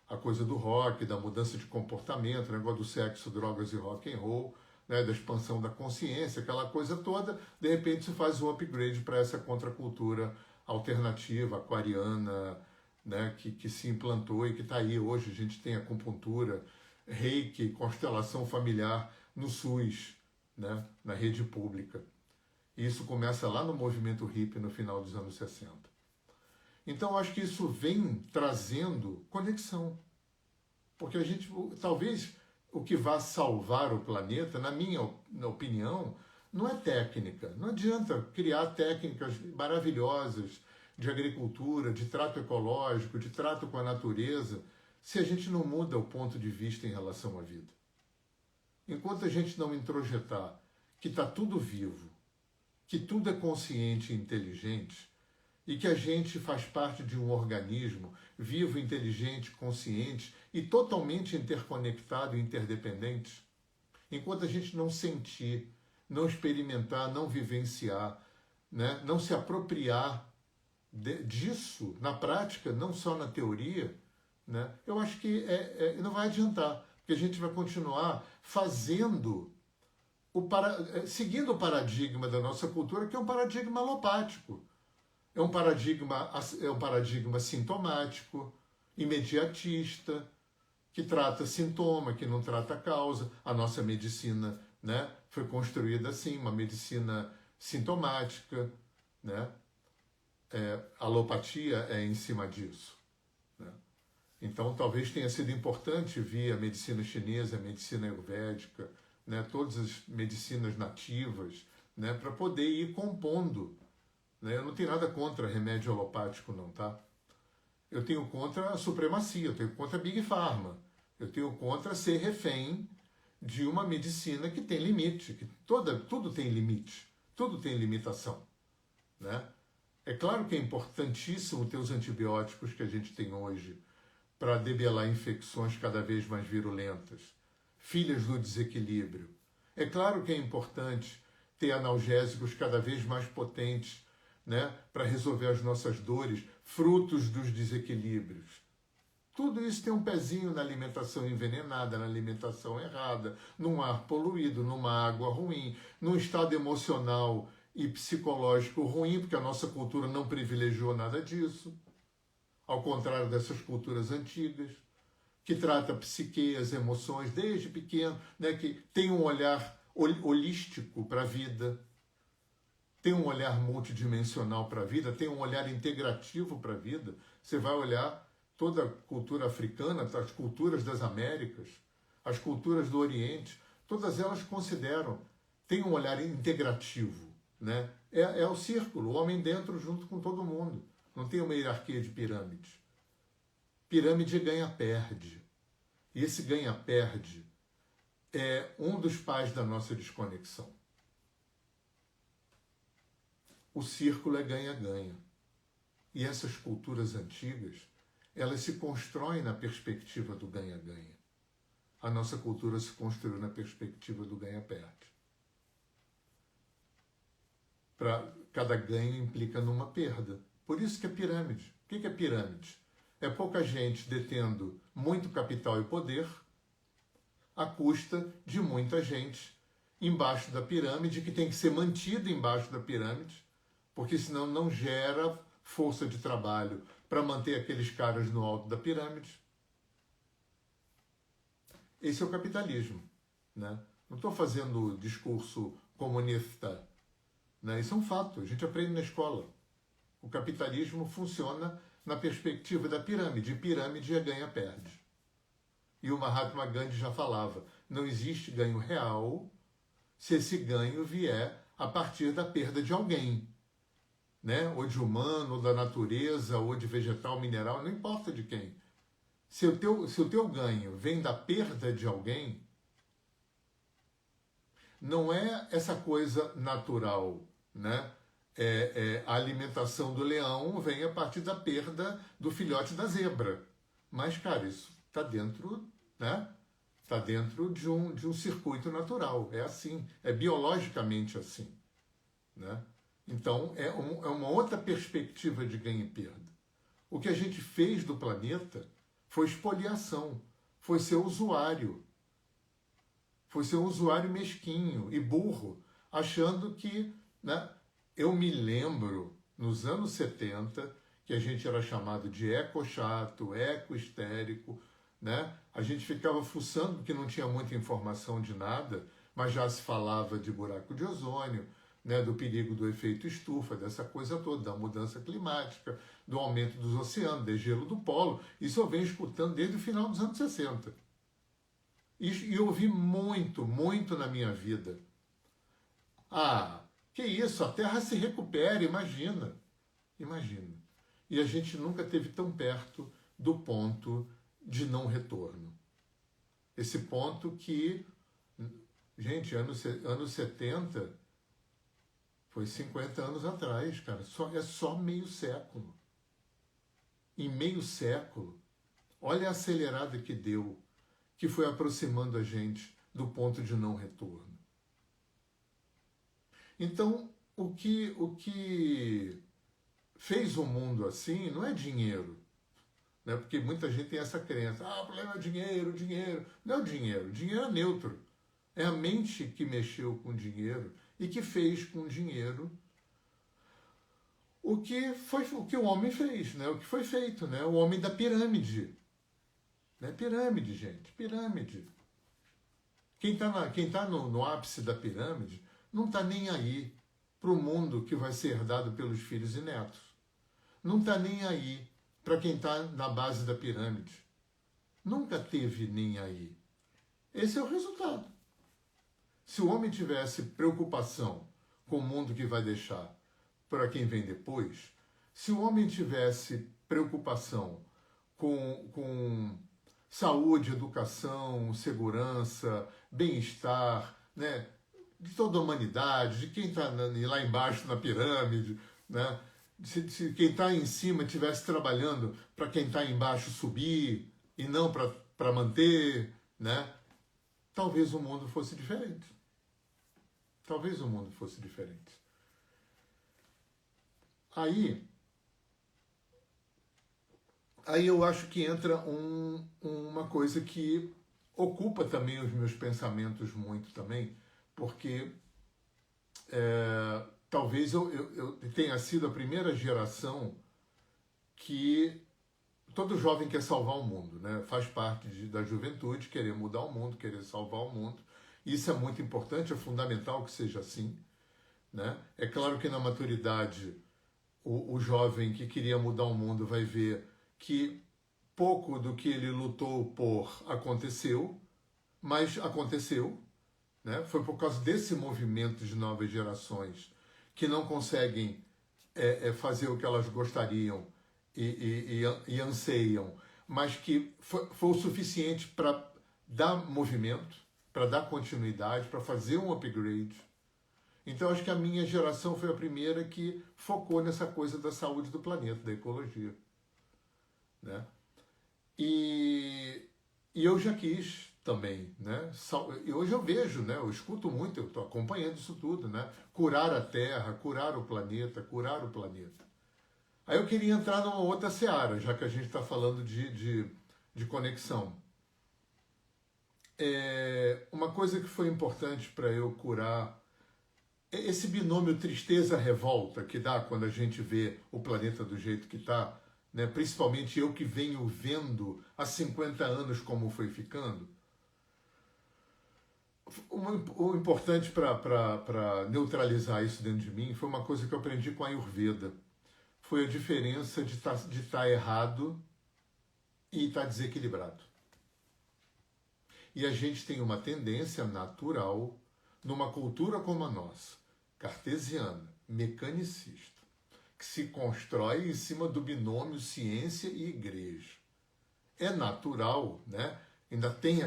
A: a coisa do rock, da mudança de comportamento, o negócio do sexo, drogas e rock and roll, né, da expansão da consciência, aquela coisa toda. De repente se faz um upgrade para essa contracultura alternativa, aquariana, né, que se implantou e que está aí. Hoje a gente tem acupuntura, reiki, constelação familiar no SUS, né, na rede pública. E isso começa lá no movimento hippie no final dos anos 60. Então, eu acho que isso vem trazendo conexão. Porque a gente, talvez, o que vá salvar o planeta, na minha opinião, não é técnica. Não adianta criar técnicas maravilhosas de agricultura, de trato ecológico, de trato com a natureza, se a gente não muda o ponto de vista em relação à vida. Enquanto a gente não introjetar que está tudo vivo, que tudo é consciente e inteligente, e que a gente faz parte de um organismo vivo, inteligente, consciente e totalmente interconectado e interdependente, enquanto a gente não sentir, não experimentar, não vivenciar, né, não se apropriar disso na prática, não só na teoria, né, eu acho que não vai adiantar, porque a gente vai continuar fazendo, seguindo o paradigma da nossa cultura, que é um paradigma alopático. É um paradigma sintomático, imediatista, que trata sintoma, que não trata causa. A nossa medicina, né, foi construída assim, uma medicina sintomática, né? A alopatia é em cima disso, né? Então, talvez tenha sido importante vir a medicina chinesa, a medicina ayurvédica, né, todas as medicinas nativas, né, para poder ir compondo. Eu não tenho nada contra remédio alopático, não, tá? Eu tenho contra a supremacia, eu tenho contra a Big Pharma, eu tenho contra ser refém de uma medicina que tem limite, que tudo tem limite, tudo tem limitação, né? É claro que é importantíssimo ter os antibióticos que a gente tem hoje para debelar infecções cada vez mais virulentas, filhas do desequilíbrio. É claro que é importante ter analgésicos cada vez mais potentes, né, para resolver as nossas dores, frutos dos desequilíbrios. Tudo isso tem um pezinho na alimentação envenenada, na alimentação errada, num ar poluído, numa água ruim, num estado emocional e psicológico ruim, porque a nossa cultura não privilegiou nada disso, ao contrário dessas culturas antigas, que trata a psique, as emoções, desde pequeno, né, que tem um olhar holístico para a vida, tem um olhar multidimensional para a vida, tem um olhar integrativo para a vida. Você vai olhar toda a cultura africana, as culturas das Américas, as culturas do Oriente, todas elas consideram, tem um olhar integrativo, né? É o círculo, o homem dentro junto com todo mundo. Não tem uma hierarquia de pirâmides. Pirâmide ganha-perde. E esse ganha-perde é um dos pais da nossa desconexão. O círculo é ganha-ganha. E essas culturas antigas, elas se constroem na perspectiva do ganha-ganha. A nossa cultura se construiu na perspectiva do ganha-perde. Cada ganho implica numa perda. Por isso que é pirâmide. O que é pirâmide? É pouca gente detendo muito capital e poder à custa de muita gente embaixo da pirâmide, que tem que ser mantida embaixo da pirâmide, porque senão não gera força de trabalho para manter aqueles caras no alto da pirâmide. Esse é o capitalismo, né? Não estou fazendo discurso comunista, né? Isso é um fato, a gente aprende na escola. O capitalismo funciona na perspectiva da pirâmide, e pirâmide é ganha-perde. E o Mahatma Gandhi já falava, não existe ganho real se esse ganho vier a partir da perda de alguém, né? Ou de humano, ou da natureza, ou de vegetal, mineral, não importa de quem. Se o teu ganho vem da perda de alguém, não é essa coisa natural, né? A alimentação do leão vem a partir da perda do filhote da zebra. Mas, cara, isso está dentro, né? Está dentro de um circuito natural. É assim, é biologicamente assim, né? Então, é uma outra perspectiva de ganho e perda. O que a gente fez do planeta foi expoliação, foi ser usuário. Foi ser um usuário mesquinho e burro, achando que, né? Eu me lembro, nos anos 70, que a gente era chamado de eco-chato, eco-histérico, né? A gente ficava fuçando porque não tinha muita informação de nada, mas já se falava de buraco de ozônio, né, do perigo do efeito estufa, dessa coisa toda, da mudança climática, do aumento dos oceanos, degelo do polo. Isso eu venho escutando desde o final dos anos 60. E eu ouvi muito, muito na minha vida. Ah, que isso, a Terra se recupera, imagina. Imagina. E a gente nunca esteve tão perto do ponto de não retorno. Esse ponto que, gente, anos 70 foi 50 anos atrás, cara. É só meio século. Em meio século, olha a acelerada que deu, que foi aproximando a gente do ponto de não retorno. Então, o que fez o mundo assim não é dinheiro, né? Porque muita gente tem essa crença, o problema é dinheiro, dinheiro. Não é o dinheiro, dinheiro é neutro. É a mente que mexeu com dinheiro e que fez com dinheiro o que o homem fez, né? O que foi feito, né? O homem da pirâmide. Né? Pirâmide, gente, pirâmide. Quem tá no ápice da pirâmide não está nem aí para o mundo que vai ser herdado pelos filhos e netos. Não está nem aí para quem está na base da pirâmide. Nunca teve nem aí. Esse é o resultado. Se o homem tivesse preocupação com o mundo que vai deixar para quem vem depois, se o homem tivesse preocupação com saúde, educação, segurança, bem-estar, né, de toda a humanidade, de quem está lá embaixo na pirâmide, né, se quem está em cima estivesse trabalhando para quem está embaixo subir e não para manter, né, talvez o mundo fosse diferente. Talvez o mundo fosse diferente. Aí eu acho que entra uma coisa que ocupa também os meus pensamentos muito também, porque talvez eu tenha sido a primeira geração que todo jovem quer salvar o mundo, né? Faz parte da juventude, querer mudar o mundo, querer salvar o mundo. Isso é muito importante, é fundamental que seja assim, né? É claro que na maturidade o jovem que queria mudar o mundo vai ver que pouco do que ele lutou por aconteceu, mas aconteceu, né? Foi por causa desse movimento de novas gerações que não conseguem fazer o que elas gostariam e anseiam, mas que foi o suficiente para dar movimento, para dar continuidade, para fazer um upgrade. Então, acho que a minha geração foi a primeira que focou nessa coisa da saúde do planeta, da ecologia. Né? E eu já quis também, né? E hoje eu vejo, né? Eu escuto muito, eu estou acompanhando isso tudo, né? Curar a Terra, curar o planeta, curar o planeta. Aí eu queria entrar numa outra seara, já que a gente está falando de conexão. Uma coisa que foi importante para eu curar esse binômio tristeza-revolta que dá quando a gente vê o planeta do jeito que está, né? Principalmente eu que venho vendo há 50 anos como foi ficando. O importante para neutralizar isso dentro de mim foi uma coisa que eu aprendi com a Ayurveda. Foi a diferença de estar errado e estar desequilibrado. E a gente tem uma tendência natural, numa cultura como a nossa, cartesiana, mecanicista, que se constrói em cima do binômio ciência e igreja. É natural, né? Ainda tem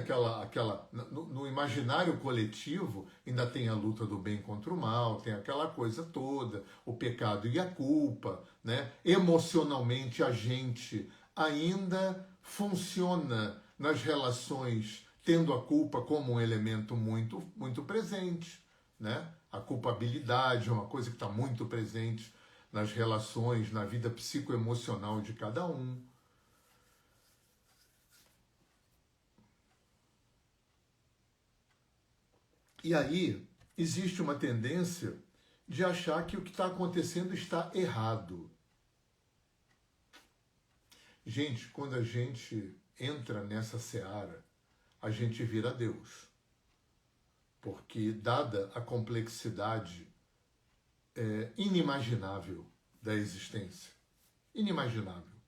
A: no imaginário coletivo, ainda tem a luta do bem contra o mal, tem aquela coisa toda, o pecado e a culpa, né? Emocionalmente a gente ainda funciona nas relações tendo a culpa como um elemento muito, muito presente, né? A culpabilidade é uma coisa que está muito presente nas relações, na vida psicoemocional de cada um. E aí existe uma tendência de achar que o que está acontecendo está errado. Gente, quando a gente entra nessa seara, a gente vira Deus. Porque, dada a complexidade inimaginável da existência, inimaginável,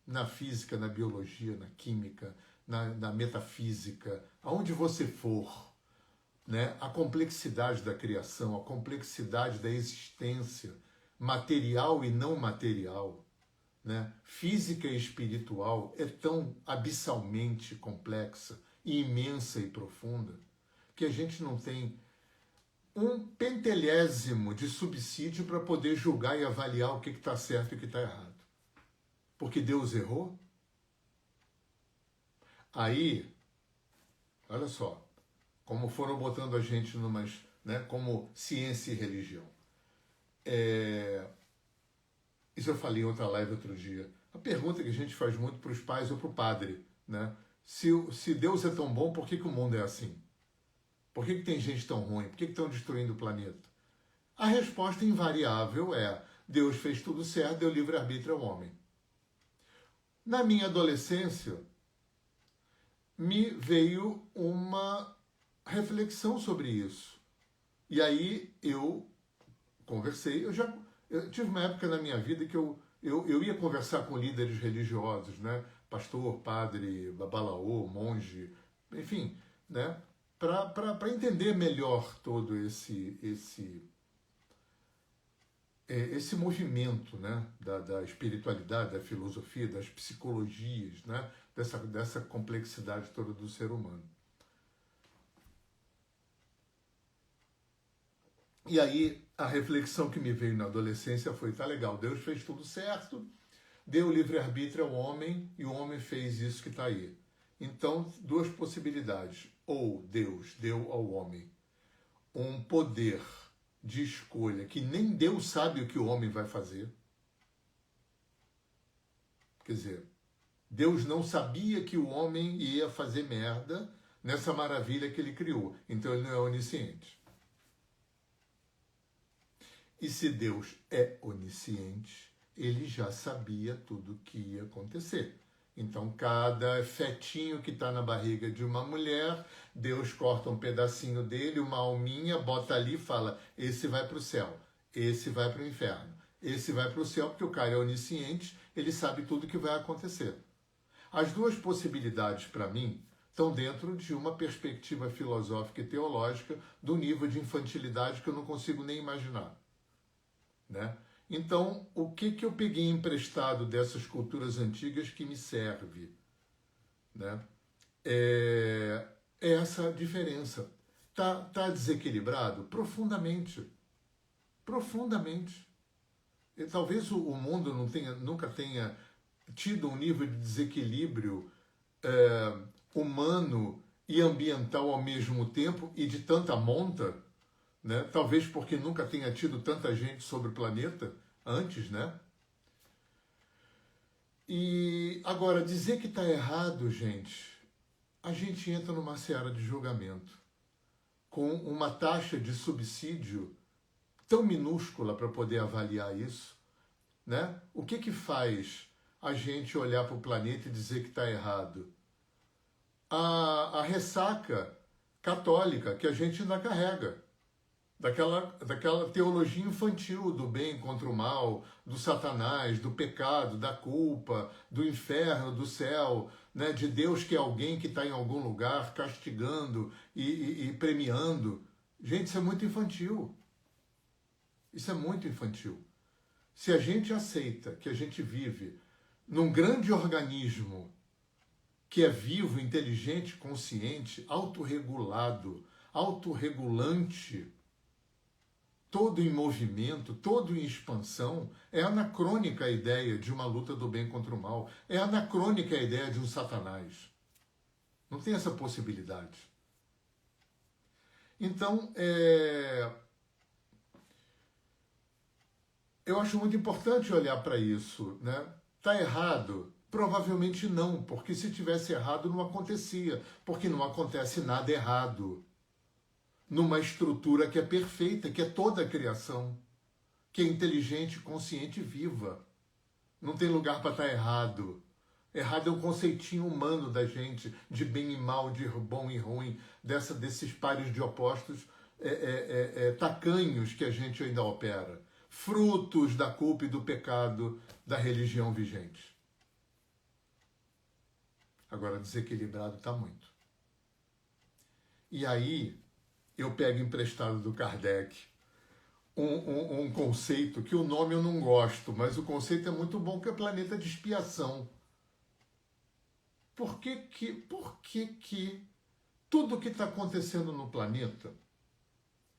A: na física, na biologia, na química, na metafísica, aonde você for, né? A complexidade da criação, a complexidade da existência, material e não material, né? Física e espiritual, é tão abissalmente complexa, e imensa e profunda, que a gente não tem um pentelésimo de subsídio para poder julgar e avaliar o que está certo e o que está errado. Porque Deus errou? Aí, olha só, como foram botando a gente numas, né, como ciência e religião. Isso eu falei em outra live outro dia. A pergunta que a gente faz muito para os pais ou para o padre, né? Se Deus é tão bom, por que o mundo é assim? Por que tem gente tão ruim? Por que estão destruindo o planeta? A resposta invariável é: Deus fez tudo certo, deu livre-arbítrio ao homem. Na minha adolescência, me veio uma reflexão sobre isso. E aí eu conversei, eu tive uma época na minha vida que eu ia conversar com líderes religiosos, né? Pastor, padre, babalaô, monge, enfim, né? Para entender melhor todo esse movimento, né? da espiritualidade, da filosofia, das psicologias, né? dessa complexidade toda do ser humano. E aí, a reflexão que me veio na adolescência foi: tá legal, Deus fez tudo certo, deu livre-arbítrio ao homem, e o homem fez isso que está aí. Então, duas possibilidades. Ou Deus deu ao homem um poder de escolha que nem Deus sabe o que o homem vai fazer. Quer dizer, Deus não sabia que o homem ia fazer merda nessa maravilha que ele criou. Então, ele não é onisciente. E se Deus é onisciente, ele já sabia tudo o que ia acontecer. Então, cada fetinho que está na barriga de uma mulher, Deus corta um pedacinho dele, uma alminha, bota ali e fala: esse vai para o céu, esse vai para o inferno, esse vai para o céu, porque o cara é onisciente, ele sabe tudo o que vai acontecer. As duas possibilidades, para mim, estão dentro de uma perspectiva filosófica e teológica do nível de infantilidade que eu não consigo nem imaginar. Né? Então, o que eu peguei emprestado dessas culturas antigas que me serve? Né? É essa diferença. Tá desequilibrado? Profundamente. Profundamente. E talvez o mundo nunca tenha tido um nível de desequilíbrio humano e ambiental ao mesmo tempo, e de tanta monta, né? Talvez porque nunca tenha tido tanta gente sobre o planeta antes, né? E agora, dizer que está errado, gente, a gente entra numa seara de julgamento, com uma taxa de subsídio tão minúscula para poder avaliar isso, né? O que faz a gente olhar para o planeta e dizer que está errado? A ressaca católica que a gente ainda carrega. Daquela teologia infantil do bem contra o mal, do Satanás, do pecado, da culpa, do inferno, do céu, né? De Deus que é alguém que está em algum lugar castigando e premiando. Gente, isso é muito infantil. Isso é muito infantil. Se a gente aceita que a gente vive num grande organismo que é vivo, inteligente, consciente, autorregulado, autorregulante, todo em movimento, todo em expansão, é anacrônica a ideia de uma luta do bem contra o mal. É anacrônica a ideia de um Satanás. Não tem essa possibilidade. Então, eu acho muito importante olhar para isso, né? Tá errado? Provavelmente não, porque se tivesse errado não acontecia, porque não acontece nada errado numa estrutura que é perfeita, que é toda a criação, que é inteligente, consciente e viva. Não tem lugar para estar errado. Errado é o conceitinho humano da gente, de bem e mal, de bom e ruim, desses pares de opostos tacanhos que a gente ainda opera, frutos da culpa e do pecado da religião vigente. Agora, desequilibrado está muito. E aí, eu pego emprestado do Kardec um conceito que o nome eu não gosto, mas o conceito é muito bom, que é planeta de expiação. Por que tudo que está acontecendo no planeta,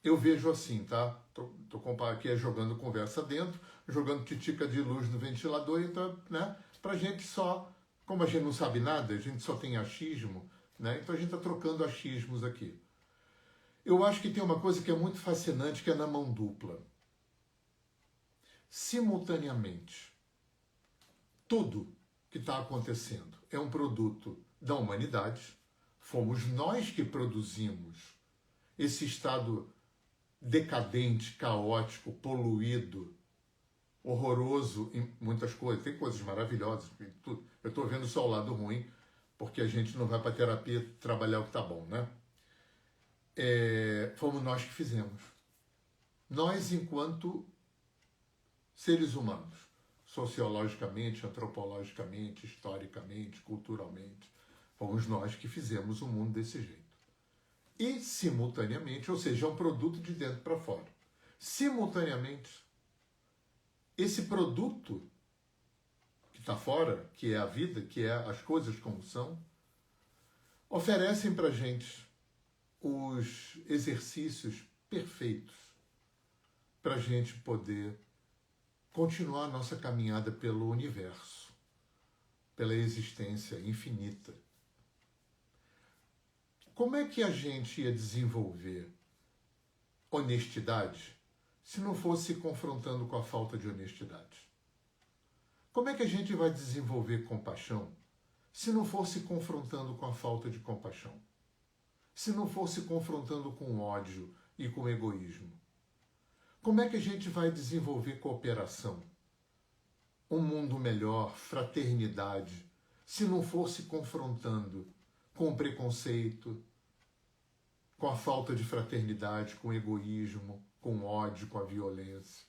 A: eu vejo assim, tá? Tô comparando aqui, jogando conversa dentro, jogando titica de luz no ventilador, então, né? Pra gente só, como a gente não sabe nada, a gente só tem achismo, né? Então a gente está trocando achismos aqui. Eu acho que tem uma coisa que é muito fascinante, que é na mão dupla. Simultaneamente, tudo que está acontecendo é um produto da humanidade. Fomos nós que produzimos esse estado decadente, caótico, poluído, horroroso em muitas coisas. Tem coisas maravilhosas. Eu estou vendo só o lado ruim, porque a gente não vai para a terapia trabalhar o que está bom, né? Fomos nós que fizemos. Nós, enquanto seres humanos, sociologicamente, antropologicamente, historicamente, culturalmente, fomos nós que fizemos o mundo desse jeito. E, simultaneamente, ou seja, é um produto de dentro para fora. Simultaneamente, esse produto que está fora, que é a vida, que é as coisas como são, oferecem para a gente os exercícios perfeitos para a gente poder continuar a nossa caminhada pelo universo, pela existência infinita. Como é que a gente ia desenvolver honestidade se não fosse confrontando com a falta de honestidade? Como é que a gente vai desenvolver compaixão se não fosse confrontando com a falta de compaixão? Se não fosse confrontando com ódio e com egoísmo? Como é que a gente vai desenvolver cooperação, um mundo melhor, fraternidade, se não fosse confrontando com o preconceito, com a falta de fraternidade, com o egoísmo, com o ódio, com a violência?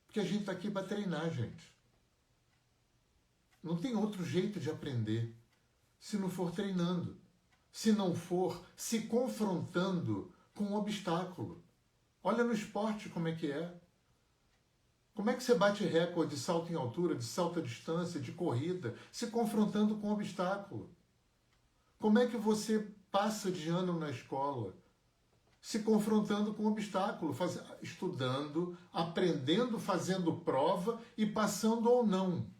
A: Porque a gente está aqui para treinar, gente. Não tem outro jeito de aprender se não for treinando, se não for se confrontando com um obstáculo. Olha no esporte como é que é. Como é que você bate recorde de salto em altura, de salto à distância, de corrida, se confrontando com um obstáculo? Como é que você passa de ano na escola, se confrontando com um obstáculo, estudando, aprendendo, fazendo prova e passando ou não?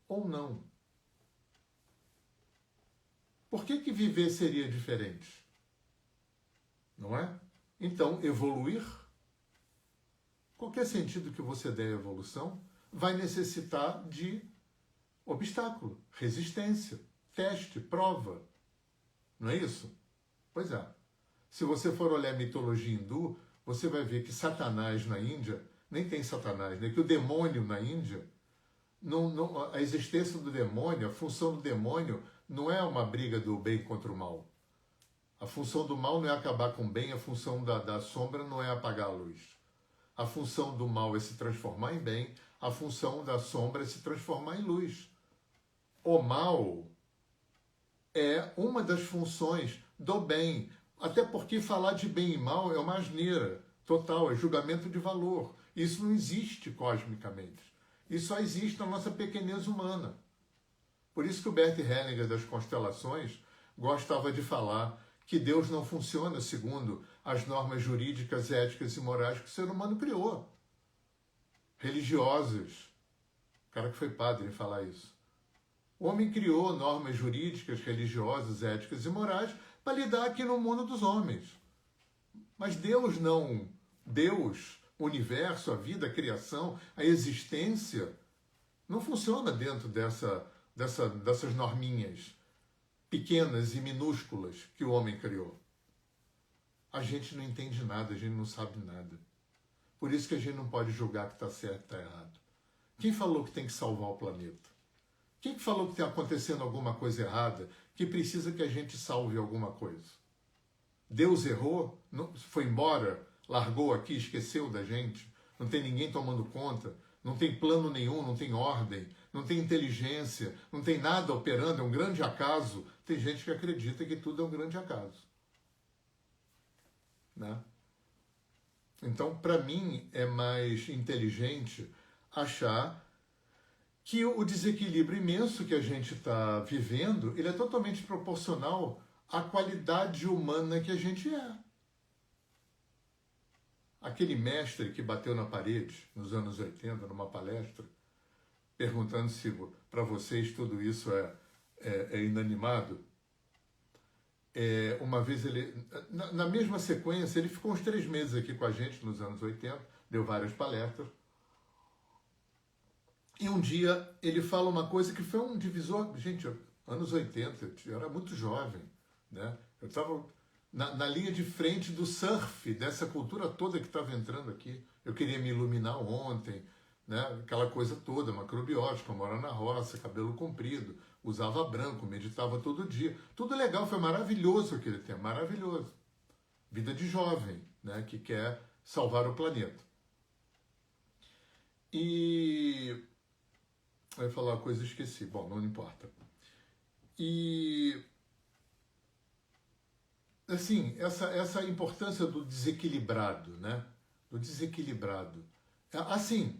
A: Ou não? Por que viver seria diferente? Não é? Então, evoluir, qualquer sentido que você der à evolução, vai necessitar de obstáculo, resistência, teste, prova. Não é isso? Pois é. Se você for olhar a mitologia hindu, você vai ver que Satanás na Índia, nem tem Satanás, né? Que o demônio na Índia, a existência do demônio, a função do demônio não é uma briga do bem contra o mal. A função do mal não é acabar com o bem, a função da sombra não é apagar a luz. A função do mal é se transformar em bem, a função da sombra é se transformar em luz. O mal é uma das funções do bem, até porque falar de bem e mal é uma asneira total, é julgamento de valor. Isso não existe cosmicamente. Isso só existe na nossa pequenez humana. Por isso que o Bert Hellinger das constelações gostava de falar que Deus não funciona segundo as normas jurídicas, éticas e morais que o ser humano criou. Religiosas. O cara que foi padre falar isso. O homem criou normas jurídicas, religiosas, éticas e morais para lidar aqui no mundo dos homens. Mas Deus não. Deus, o universo, a vida, a criação, a existência, não funciona dentro dessas norminhas pequenas e minúsculas que o homem criou. A gente não entende nada, a gente não sabe nada. Por isso que a gente não pode julgar que está certo e está errado. Quem falou que tem que salvar o planeta? Quem que falou que está acontecendo alguma coisa errada, que precisa que a gente salve alguma coisa? Deus errou, foi embora, largou aqui, esqueceu da gente, não tem ninguém tomando conta, não tem plano nenhum, não tem ordem, não tem inteligência, não tem nada operando, é um grande acaso. Tem gente que acredita que tudo é um grande acaso. Né? Então, para mim, é mais inteligente achar que o desequilíbrio imenso que a gente está vivendo, ele é totalmente proporcional à qualidade humana que a gente é. Aquele mestre que bateu na parede nos anos 80, numa palestra, perguntando se para vocês tudo isso é inanimado, uma vez ele, na mesma sequência, ele ficou uns 3 meses aqui com a gente nos anos 80, deu várias palestras, e um dia ele fala uma coisa que foi um divisor, gente, anos 80, eu era muito jovem, né? Eu estava na linha de frente do surf, dessa cultura toda que estava entrando aqui. Eu queria me iluminar ontem, né? Aquela coisa toda, macrobiótica, morando na roça, cabelo comprido, usava branco, meditava todo dia. Tudo legal, foi maravilhoso aquele tempo, maravilhoso. Vida de jovem, né? Que quer salvar o planeta. E eu ia falar uma coisa e esqueci. Bom, não importa. E assim, essa importância do desequilibrado, né? Do desequilibrado. Assim,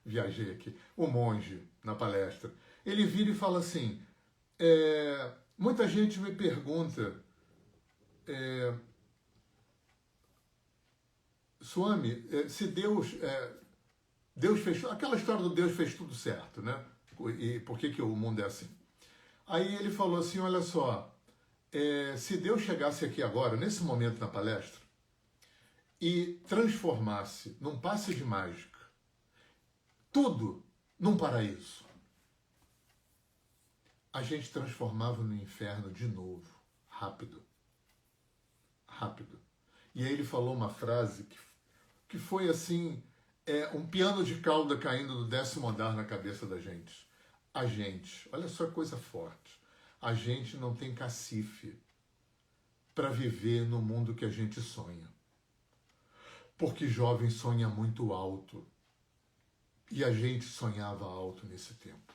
A: viajei aqui, o monge na palestra, ele vira e fala assim, muita gente me pergunta, Swami, se Deus fez, aquela história do Deus fez tudo certo, né? E por que o mundo é assim? Aí ele falou assim, olha só, se Deus chegasse aqui agora, nesse momento na palestra, e transformasse num passe de mágica tudo num paraíso, a gente transformava no inferno de novo, rápido. Rápido. E aí ele falou uma frase que foi assim, um piano de cauda caindo do 10º andar na cabeça da gente. A gente, olha só que coisa forte, a gente não tem cacife para viver no mundo que a gente sonha. Porque jovem sonha muito alto. E a gente sonhava alto nesse tempo.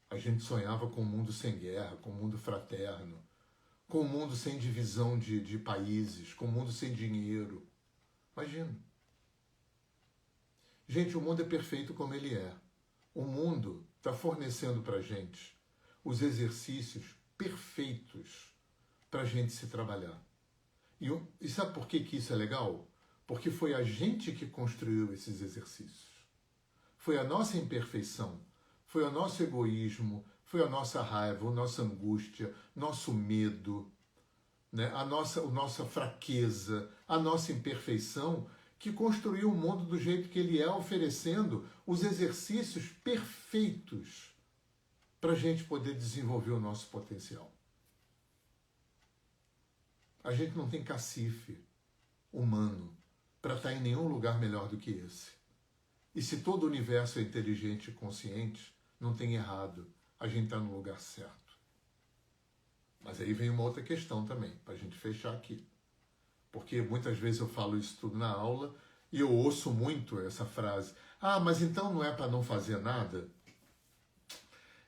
A: A gente sonhava com um mundo sem guerra, com um mundo fraterno, com um mundo sem divisão de países, com um mundo sem dinheiro. Imagina. Gente, o mundo é perfeito como ele é. O mundo está fornecendo para a gente os exercícios perfeitos para a gente se trabalhar. E sabe por que isso é legal? Porque foi a gente que construiu esses exercícios. Foi a nossa imperfeição, foi o nosso egoísmo, foi a nossa raiva, a nossa angústia, nosso medo, né? a nossa fraqueza, a nossa imperfeição que construiu o mundo do jeito que ele é, oferecendo os exercícios perfeitos para a gente poder desenvolver o nosso potencial. A gente não tem cacife humano para estar em nenhum lugar melhor do que esse. E se todo o universo é inteligente e consciente, não tem errado, a gente está no lugar certo. Mas aí vem uma outra questão também, para a gente fechar aqui. Porque muitas vezes eu falo isso tudo na aula e eu ouço muito essa frase, mas então não é para não fazer nada?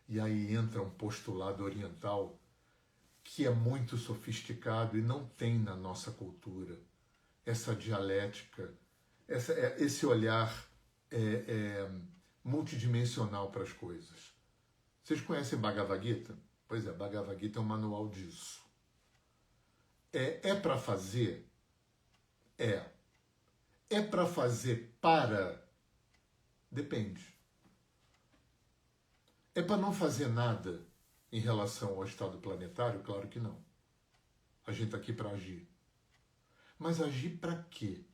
A: E aí entra um postulado oriental que é muito sofisticado e não tem na nossa cultura essa dialética, esse olhar multidimensional para as coisas. Vocês conhecem Bhagavad Gita? Pois é, Bhagavad Gita é um manual disso. É para fazer? É para fazer para? Depende. É para não fazer nada em relação ao estado planetário? Claro que não. A gente está aqui para agir. Mas agir para quê?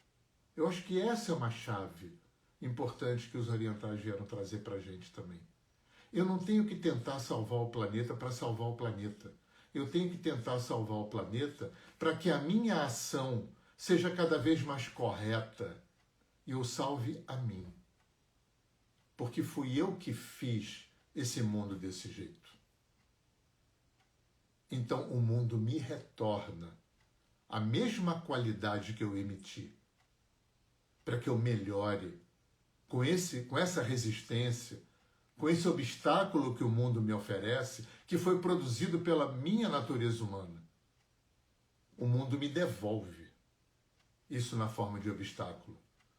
A: Eu acho que essa é uma chave importante que os orientais vieram trazer para a gente também. Eu não tenho que tentar salvar o planeta para salvar o planeta. Eu tenho que tentar salvar o planeta para que a minha ação seja cada vez mais correta e eu salve a mim. Porque fui eu que fiz esse mundo desse jeito. Então o mundo me retorna a mesma qualidade que eu emiti, para que eu melhore com essa resistência, com esse obstáculo que o mundo me oferece, que foi produzido pela minha natureza humana. O mundo me devolve isso na forma de obstáculo,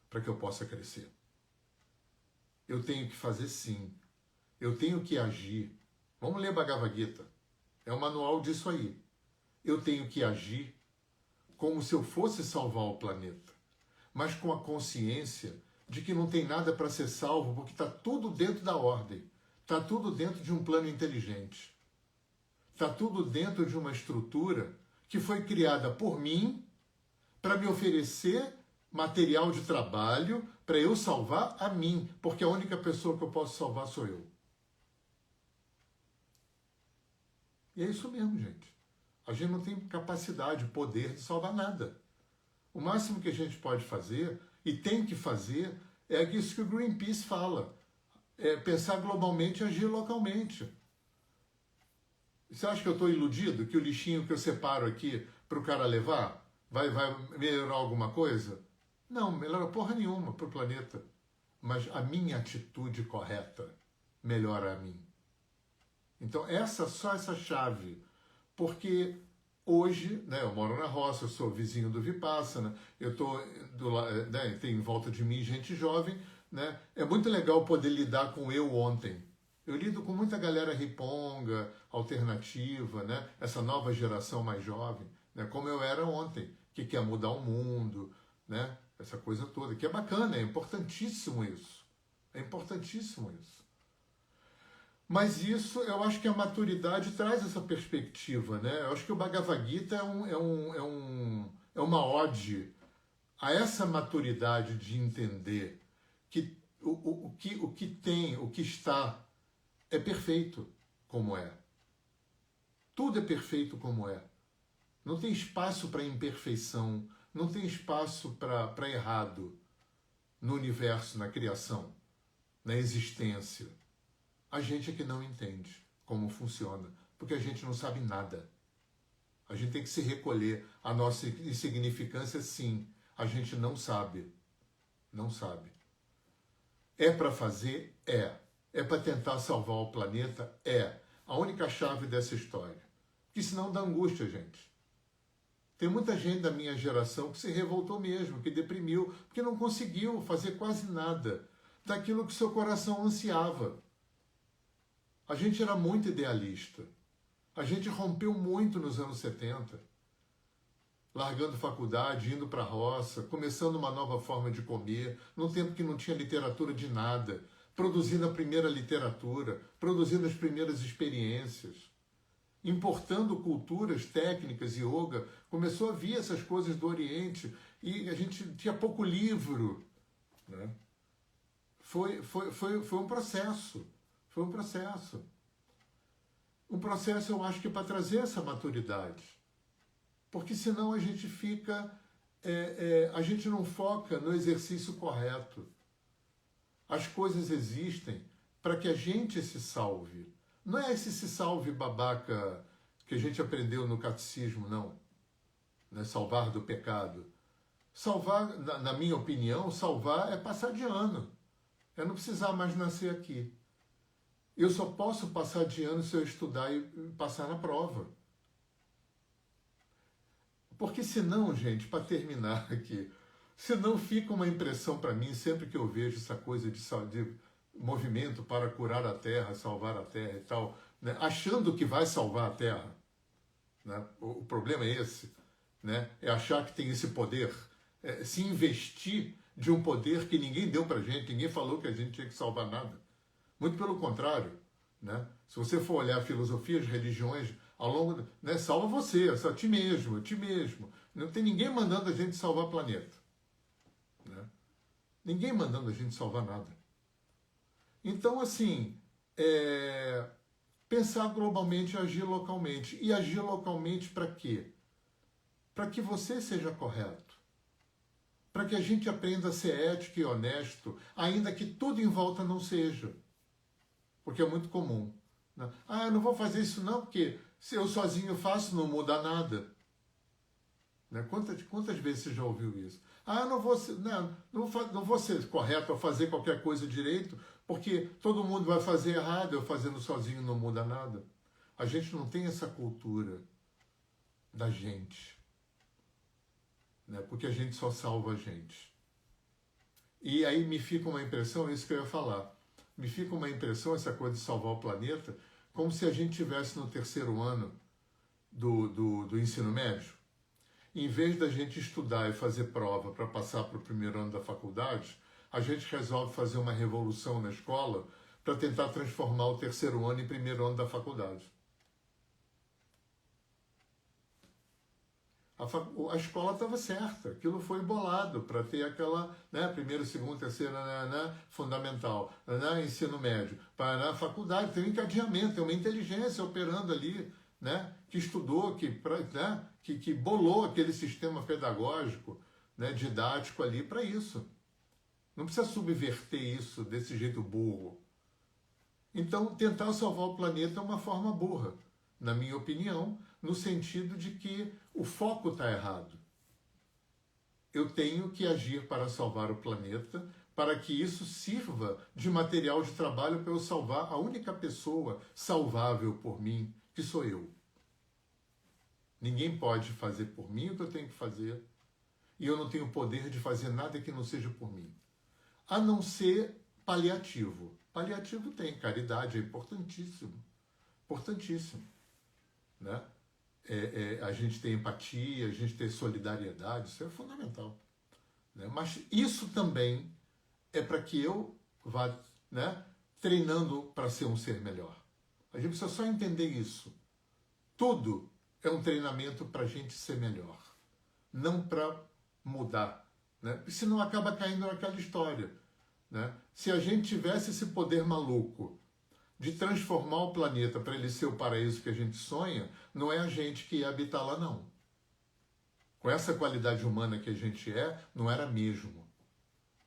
A: para que eu possa crescer. Eu tenho que fazer sim. Eu tenho que agir. Vamos ler Bhagavad Gita. É o manual disso aí. Eu tenho que agir como se eu fosse salvar o planeta, mas com a consciência de que não tem nada para ser salvo, porque está tudo dentro da ordem, está tudo dentro de um plano inteligente, está tudo dentro de uma estrutura que foi criada por mim para me oferecer material de trabalho para eu salvar a mim, porque a única pessoa que eu posso salvar sou eu. E é isso mesmo, gente. A gente não tem capacidade, poder de salvar nada. O máximo que a gente pode fazer, e tem que fazer, é isso que o Greenpeace fala. É pensar globalmente e agir localmente. Você acha que eu estou iludido que o lixinho que eu separo aqui para o cara levar vai melhorar alguma coisa? Não, melhora porra nenhuma para o planeta. Mas a minha atitude correta melhora a mim. Então, só essa chave. Porque hoje, né, eu moro na roça, eu sou vizinho do Vipassana, eu tem em volta de mim gente jovem, né? É muito legal poder lidar com eu ontem. Eu lido com muita galera riponga, alternativa, né? Essa nova geração mais jovem, né? Como eu era ontem, que quer mudar o mundo, né? Essa coisa toda, que é bacana, é importantíssimo isso. É importantíssimo isso. Mas isso, eu acho que a maturidade traz essa perspectiva, né? Eu acho que o Bhagavad Gita é uma ode a essa maturidade de entender que o que tem, o que está, é perfeito como é. Tudo é perfeito como é. Não tem espaço para imperfeição, não tem espaço para errado no universo, na criação, na existência. A gente é que não entende como funciona, porque a gente não sabe nada. A gente tem que se recolher. A nossa insignificância, sim, a gente não sabe. Não sabe. É para fazer? É. É para tentar salvar o planeta? É. A única chave dessa história. Porque senão dá angústia, gente. Tem muita gente da minha geração que se revoltou mesmo, que deprimiu, porque não conseguiu fazer quase nada daquilo que seu coração ansiava. A gente era muito idealista. A gente rompeu muito nos anos 70. Largando faculdade, indo para a roça, começando uma nova forma de comer, num tempo que não tinha literatura de nada, produzindo a primeira literatura, produzindo as primeiras experiências, importando culturas técnicas, yoga, começou a vir essas coisas do Oriente e a gente tinha pouco livro, né? Foi um processo. Foi um processo. Um processo, eu acho que para trazer essa maturidade. Porque senão a gente fica... a gente não foca no exercício correto. As coisas existem para que a gente se salve. Não é esse se salve babaca que a gente aprendeu no catecismo, não. Né? Salvar do pecado. Salvar, na minha opinião, salvar é passar de ano. É não precisar mais nascer aqui. Eu só posso passar de ano se eu estudar e passar na prova. Porque senão, gente, para terminar aqui, senão fica uma impressão para mim, sempre que eu vejo essa coisa de movimento para curar a Terra, salvar a Terra e tal, né, achando que vai salvar a Terra. Né? O problema é esse, né? É achar que tem esse poder, se investir de um poder que ninguém deu para a gente, ninguém falou que a gente tinha que salvar nada. Muito pelo contrário, né? Se você for olhar filosofias, religiões, ao longo, né, salva você, só ti mesmo, ti mesmo. Não tem ninguém mandando a gente salvar o planeta. Né? Ninguém mandando a gente salvar nada. Então, assim, pensar globalmente e agir localmente. E agir localmente para quê? Para que você seja correto. Para que a gente aprenda a ser ético e honesto, ainda que tudo em volta não seja. porque é muito comum. Né? Ah, eu não vou fazer isso não, porque se eu sozinho faço, não muda nada. Né? Quantas vezes você já ouviu isso? Ah, eu não vou ser, não vou ser correto ao fazer qualquer coisa direito, porque todo mundo vai fazer errado, eu fazendo sozinho não muda nada. A gente não tem essa cultura da gente, né? Porque a gente só salva a gente. E aí me fica uma impressão, é isso que eu ia falar, me fica uma impressão, essa coisa de salvar o planeta, como se a gente estivesse no terceiro ano do ensino médio. Em vez da gente estudar e fazer prova para passar para o primeiro ano da faculdade, a gente resolve fazer uma revolução na escola para tentar transformar o terceiro ano em primeiro ano da faculdade. A escola estava certa, aquilo foi bolado para ter aquela, né, primeiro, segundo, terceiro, fundamental, ensino médio, para a faculdade, tem um encadeamento, tem uma inteligência operando ali, né, que estudou, que bolou aquele sistema pedagógico, né, didático ali para isso. Não precisa subverter isso desse jeito burro. Então, tentar salvar o planeta é uma forma burra, na minha opinião, no sentido de que o foco está errado. Eu tenho que agir para salvar o planeta, para que isso sirva de material de trabalho para eu salvar a única pessoa salvável por mim, que sou eu. Ninguém pode fazer por mim o que eu tenho que fazer, e eu não tenho poder de fazer nada que não seja por mim. A não ser paliativo. Paliativo tem, caridade é importantíssimo. Importantíssimo. Né? A gente ter empatia, a gente ter solidariedade, isso é fundamental. Né? Mas isso também é para que eu vá, né, treinando para ser um ser melhor. A gente precisa só entender isso. Tudo é um treinamento para a gente ser melhor, não para mudar. Né? Senão acaba caindo naquela história. Né? Se a gente tivesse esse poder maluco de transformar o planeta para ele ser o paraíso que a gente sonha, não é a gente que ia habitar lá, não. Com essa qualidade humana que a gente não era mesmo.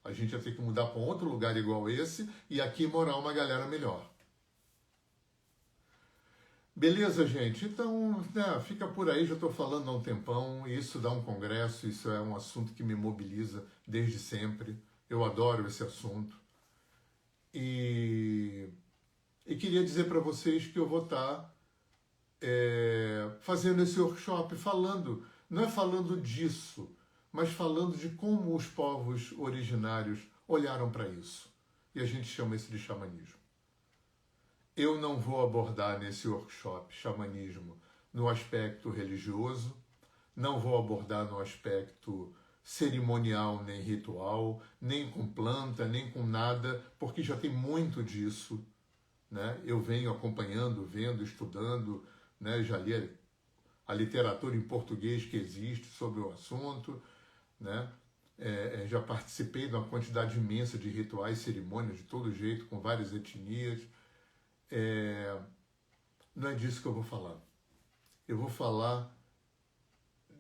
A: A gente ia ter que mudar para um outro lugar igual esse e aqui morar uma galera melhor. Beleza, gente? Então, né, fica por aí, já estou falando há um tempão, isso dá um congresso, isso é um assunto que me mobiliza desde sempre. Eu adoro esse assunto. E queria dizer para vocês que eu vou estar fazendo esse workshop falando, não é falando disso, mas falando de como os povos originários olharam para isso. E a gente chama isso de xamanismo. Eu não vou abordar nesse workshop xamanismo no aspecto religioso, não vou abordar no aspecto cerimonial nem ritual, nem com planta, nem com nada, porque já tem muito disso. Né? Eu venho acompanhando, vendo, estudando, né? Já li a literatura em português que existe sobre o assunto, né? Já participei de uma quantidade imensa de rituais, cerimônias de todo jeito, com várias etnias. Não é disso que eu vou falar. Eu vou falar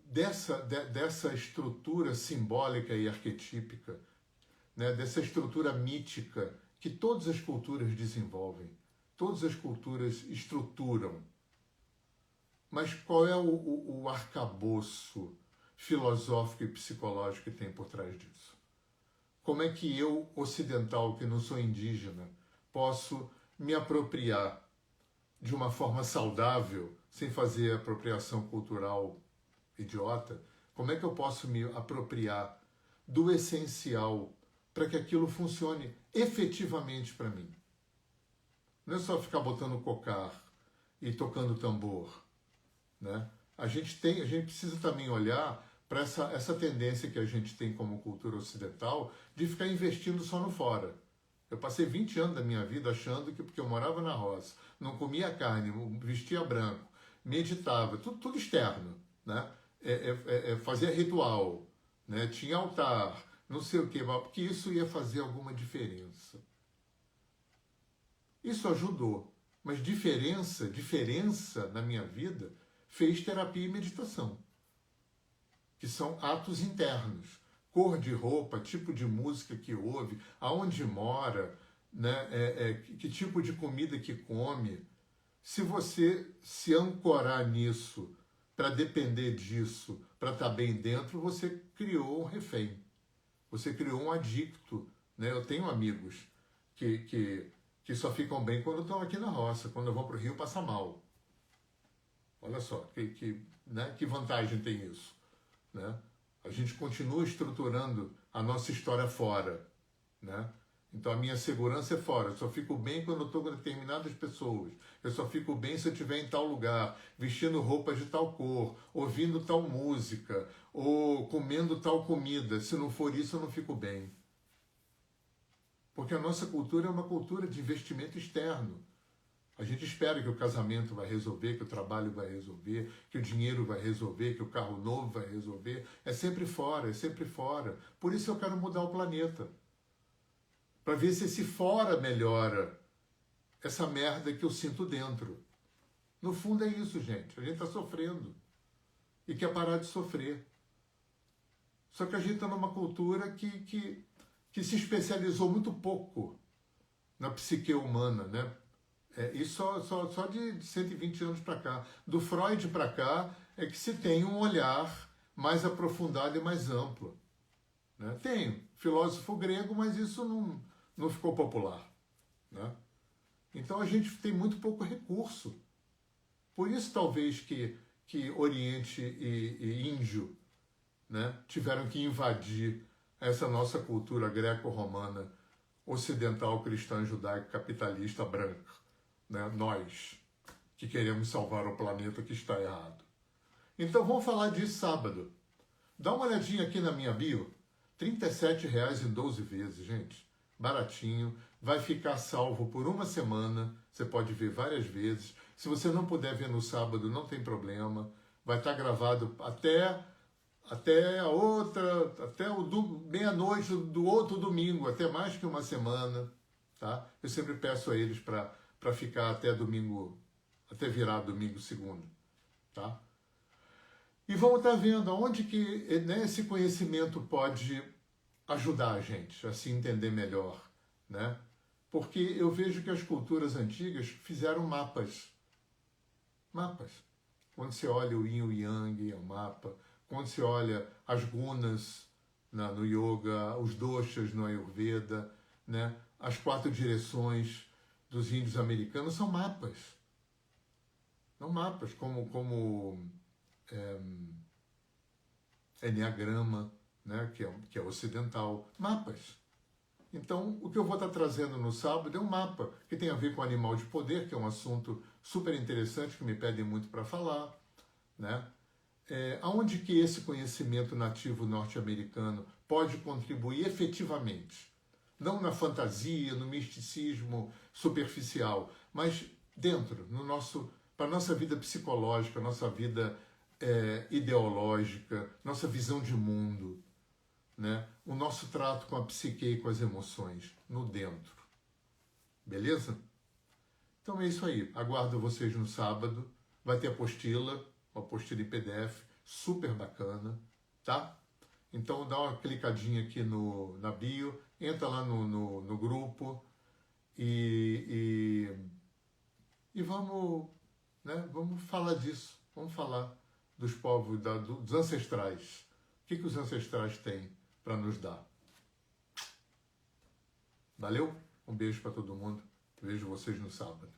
A: dessa estrutura simbólica e arquetípica, né? Dessa estrutura mítica que todas as culturas desenvolvem, todas as culturas estruturam. Mas qual é o arcabouço filosófico e psicológico que tem por trás disso? Como é que eu, ocidental, que não sou indígena, posso me apropriar de uma forma saudável, sem fazer apropriação cultural idiota? Como é que eu posso me apropriar do essencial para que aquilo funcione efetivamente para mim? Não é só ficar botando cocar e tocando tambor. Né? A gente precisa também olhar para essa tendência que a gente tem como cultura ocidental de ficar investindo só no fora. Eu passei 20 anos da minha vida achando que porque eu morava na roça, não comia carne, vestia branco, meditava, tudo externo, né? Fazia ritual, né? Tinha altar, não sei o quê, porque isso ia fazer alguma diferença. Isso ajudou, mas diferença na minha vida fez terapia e meditação, que são atos internos. Cor de roupa, tipo de música que ouve, aonde mora, né? Que tipo de comida que come. Se você se ancorar nisso, para depender disso, para estar bem dentro, você criou um refém. Você criou um adicto, né? Eu tenho amigos que só ficam bem quando estão aqui na roça. Quando vão para o Rio, passa mal. Olha só, né? Que vantagem tem isso, né? A gente continua estruturando a nossa história fora, né? Então a minha segurança é fora. Eu só fico bem quando eu estou com determinadas pessoas. Eu só fico bem se eu estiver em tal lugar, vestindo roupas de tal cor, ouvindo tal música, ou comendo tal comida. Se não for isso, eu não fico bem. Porque a nossa cultura é uma cultura de investimento externo. A gente espera que o casamento vai resolver, que o trabalho vai resolver, que o dinheiro vai resolver, que o carro novo vai resolver. É sempre fora, é sempre fora. Por isso eu quero mudar o planeta. Para ver se esse fora melhora essa merda que eu sinto dentro. No fundo é isso, gente. A gente está sofrendo. E quer parar de sofrer. Só que a gente está numa cultura que se especializou muito pouco na psique humana, né? E só de 120 anos para cá. Do Freud para cá é que se tem um olhar mais aprofundado e mais amplo. Né? Tem filósofo grego, mas isso não ficou popular. Né? Então a gente tem muito pouco recurso. Por isso talvez que Oriente e Índio, né, tiveram que invadir essa nossa cultura greco-romana, ocidental, cristã, judaica, capitalista, branca. Né? Nós, que queremos salvar o planeta que está errado. Então vamos falar disso sábado. Dá uma olhadinha aqui na minha bio. R$ 37,00 em 12 vezes, gente. Baratinho. Vai ficar salvo por uma semana. Você pode ver várias vezes. Se você não puder ver no sábado, não tem problema. Vai estar gravado até meia-noite do outro domingo, até mais que uma semana. Tá? Eu sempre peço a eles para ficar até domingo, até virar domingo segundo. Tá? E vamos estar vendo aonde que, né, esse conhecimento pode ajudar a gente a se entender melhor, né? Porque eu vejo que as culturas antigas fizeram mapas. Mapas. Quando você olha o Yin e o Yang, é um mapa. Quando você olha as gunas no yoga, os doshas no Ayurveda, né? As 4 direções dos índios americanos são mapas. São mapas, como Enneagrama, né, que é ocidental. Mapas. Então, o que eu vou estar trazendo no sábado é um mapa que tem a ver com animal de poder, que é um assunto super interessante que me pedem muito para falar. Né? Aonde que esse conhecimento nativo norte-americano pode contribuir efetivamente? Não na fantasia, no misticismo superficial, mas dentro, para a nossa vida psicológica, nossa vida ideológica, nossa visão de mundo, né? O nosso trato com a psique e com as emoções, no dentro. Beleza? Então é isso aí. Aguardo vocês no sábado. Vai ter uma apostila em PDF, super bacana, tá? Então dá uma clicadinha aqui na bio, entra lá no grupo e vamos, né? Vamos falar disso. Vamos falar dos povos, dos ancestrais. O que os ancestrais têm para nos dar? Valeu? Um beijo para todo mundo. Vejo vocês no sábado.